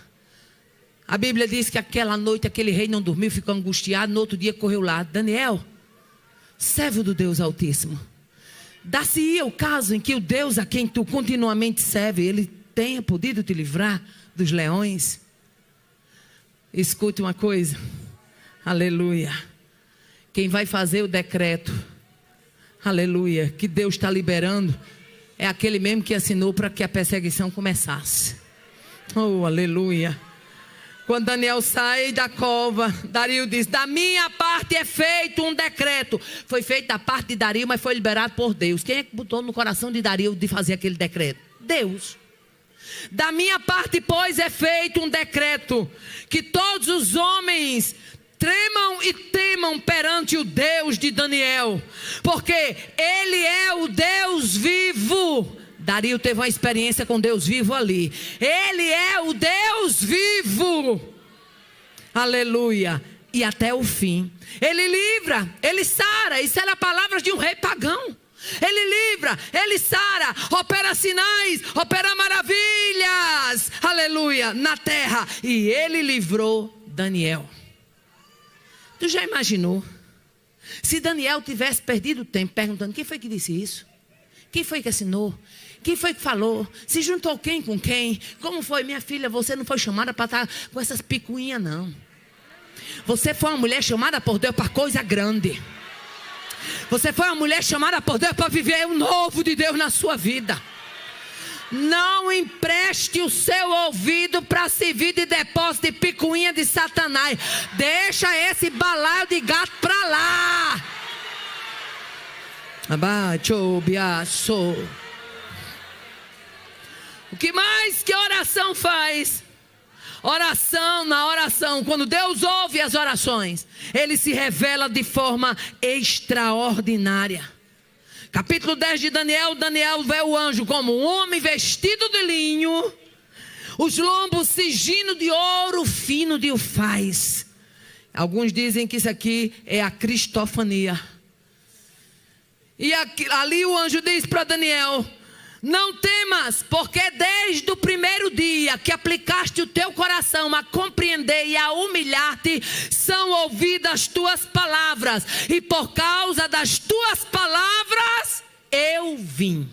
[SPEAKER 1] A Bíblia diz que aquela noite aquele rei não dormiu, ficou angustiado. No outro dia correu lá: Daniel, servo do Deus Altíssimo, dá-se-ia o caso em que o Deus a quem tu continuamente serve, ele tenha podido te livrar dos leões? Escute uma coisa, aleluia. Quem vai fazer o decreto, aleluia, que Deus está liberando, é aquele mesmo que assinou para que a perseguição começasse. Oh, aleluia. Quando Daniel sai da cova, Dario diz: da minha parte é feito um decreto. Foi feito da parte de Dario, mas foi liberado por Deus. Quem é que botou no coração de Dario de fazer aquele decreto? Deus. Da minha parte, pois, é feito um decreto, que todos os homens tremam e temam perante o Deus de Daniel, porque Ele é o Deus vivo. Dario teve uma experiência com Deus vivo ali. Ele é o Deus vivo, aleluia. E até o fim, Ele livra, Ele sara. Isso era palavras de um rei pagão. Ele livra, Ele sara, opera sinais, opera maravilhas, aleluia, na terra. E Ele livrou Daniel. Tu já imaginou se Daniel tivesse perdido o tempo perguntando: quem foi que disse isso? Quem foi que assinou? Quem foi que falou? Se juntou quem com quem? Como foi? Minha filha, você não foi chamada para estar com essas picuinhas, não. Você foi uma mulher chamada por Deus para coisa grande. Você foi uma mulher chamada por Deus para viver o novo de Deus na sua vida. Não empreste o seu ouvido para servir de depósito de picuinha de Satanás. Deixa esse balaio de gato para lá. O que mais que a oração faz? Na oração, quando Deus ouve as orações, Ele se revela de forma extraordinária. Capítulo 10 de Daniel, Daniel vê o anjo como um homem vestido de linho, os lombos cingindo de ouro fino de ufaz. Alguns dizem que isso aqui é a cristofania. E ali o anjo diz para Daniel: não temas, porque desde o primeiro dia que aplicaste o teu coração a compreender e a humilhar-te, são ouvidas tuas palavras, e por causa das tuas palavras eu vim.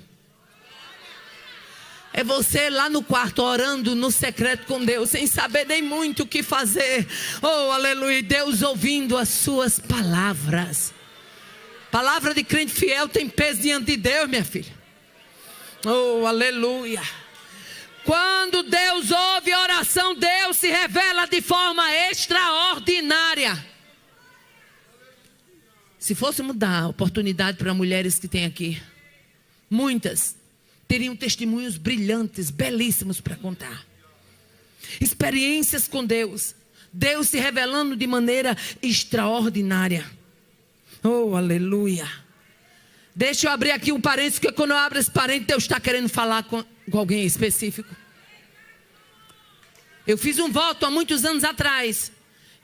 [SPEAKER 1] É você lá no quarto orando no secreto com Deus, sem saber nem muito o que fazer. Oh, aleluia, Deus ouvindo as suas palavras. Palavra de crente fiel tem peso diante de Deus, minha filha. Oh, aleluia. Quando Deus ouve a oração, Deus se revela de forma extraordinária. Se fôssemos dar oportunidade para mulheres que tem aqui, muitas teriam testemunhos brilhantes, belíssimos para contar. Experiências com Deus, Deus se revelando de maneira extraordinária. Oh, aleluia. Deixa eu abrir aqui um parênteses, porque quando eu abro esse parênteses, Deus está querendo falar com alguém específico. Eu fiz um voto há muitos anos atrás.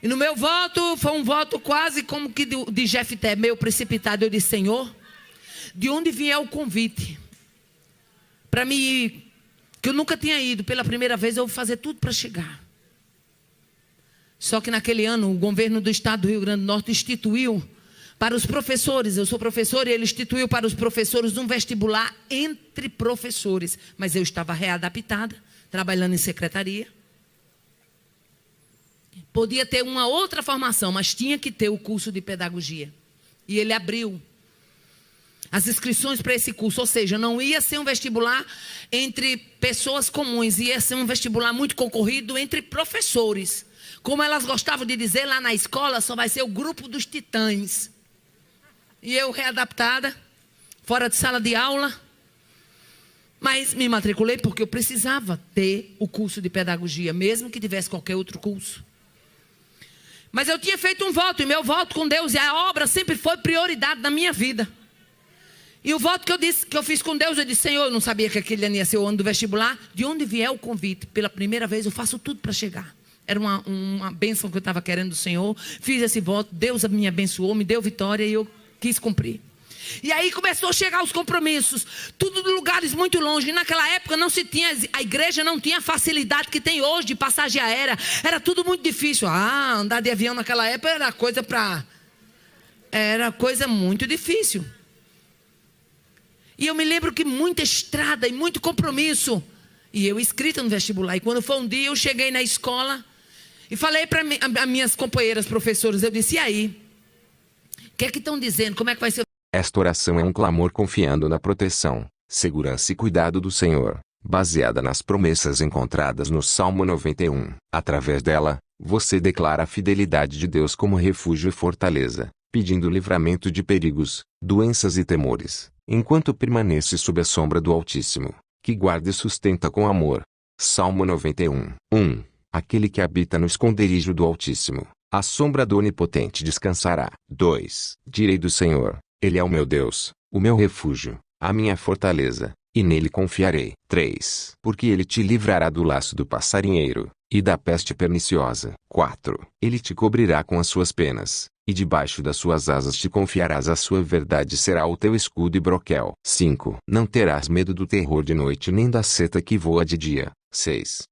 [SPEAKER 1] E no meu voto, foi um voto quase como que de Jefté, meio precipitado. Eu disse: Senhor, de onde vier o convite para mim ir, que eu nunca tinha ido, pela primeira vez eu vou fazer tudo para chegar. Só que naquele ano, o governo do estado do Rio Grande do Norte instituiu Para os professores, eu sou professor e ele instituiu para os professores um vestibular entre professores. Mas eu estava readaptada, trabalhando em secretaria. Podia ter uma outra formação, mas tinha que ter o curso de pedagogia. E ele abriu as inscrições para esse curso, ou seja, não ia ser um vestibular entre pessoas comuns, ia ser um vestibular muito concorrido entre professores. Como elas gostavam de dizer lá na escola, só vai ser o grupo dos titãs. E eu readaptada, fora de sala de aula, mas me matriculei porque eu precisava ter o curso de pedagogia, mesmo que tivesse qualquer outro curso. Mas eu tinha feito um voto, e meu voto com Deus e a obra sempre foi prioridade na minha vida. E o voto que eu fiz com Deus, eu disse: Senhor, eu não sabia que aquele ano ia ser o ano do vestibular. De onde vier o convite, pela primeira vez eu faço tudo para chegar. Era uma bênção que eu estava querendo do Senhor. Fiz esse voto, Deus me abençoou, me deu vitória e eu quis cumprir. E aí começou a chegar os compromissos, tudo de lugares muito longe. E naquela época não se tinha, a igreja não tinha a facilidade que tem hoje de passagem aérea. Era tudo muito difícil. Andar de avião naquela época era coisa muito difícil. E eu me lembro que muita estrada e muito compromisso. E eu inscrita no vestibular. E quando foi um dia, eu cheguei na escola e falei para as minhas companheiras professoras, eu disse: e aí? O que é que estão dizendo? Como é que vai ser?
[SPEAKER 2] Esta oração é um clamor confiando na proteção, segurança e cuidado do Senhor, baseada nas promessas encontradas no Salmo 91. Através dela, você declara a fidelidade de Deus como refúgio e fortaleza, pedindo livramento de perigos, doenças e temores, enquanto permanece sob a sombra do Altíssimo, que guarda e sustenta com amor. Salmo 91, 1. Aquele que habita no esconderijo do Altíssimo, à sombra do Onipotente descansará. 2. Direi do Senhor: Ele é o meu Deus, o meu refúgio, a minha fortaleza, e nele confiarei. 3. Porque ele te livrará do laço do passarinheiro, e da peste perniciosa. 4. Ele te cobrirá com as suas penas, e debaixo das suas asas te confiarás, a sua verdade será o teu escudo e broquel. 5. Não terás medo do terror de noite, nem da seta que voa de dia. 6.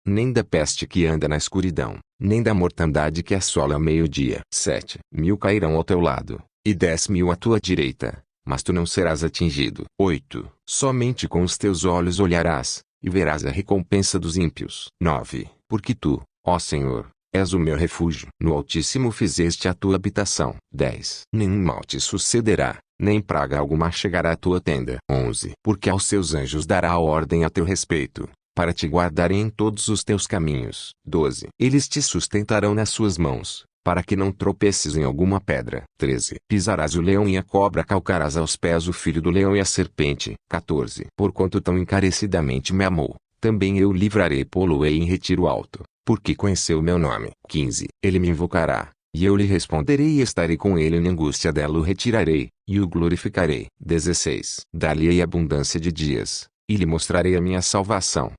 [SPEAKER 2] Nem da peste que anda na escuridão, nem da mortandade que assola ao meio-dia. 7. 1000 cairão ao teu lado, e 10.000 à tua direita, mas tu não serás atingido. 8. Somente com os teus olhos olharás, e verás a recompensa dos ímpios. 9. Porque tu, ó Senhor, és o meu refúgio. No Altíssimo fizeste a tua habitação. 10. Nenhum mal te sucederá, nem praga alguma chegará à tua tenda. 11. Porque aos seus anjos dará ordem a teu respeito, para te guardarem em todos os teus caminhos. 12. Eles te sustentarão nas suas mãos, para que não tropeces em alguma pedra. 13. Pisarás o leão e a cobra, calcarás aos pés o filho do leão e a serpente. 14. Porquanto tão encarecidamente me amou, também eu o livrarei, pô-lo-ei em retiro alto, porque conheceu o meu nome. 15. Ele me invocará, e eu lhe responderei, e estarei com ele na angústia dela o retirarei, e o glorificarei. 16. Dar-lhe-ei abundância de dias, e lhe mostrarei a minha salvação.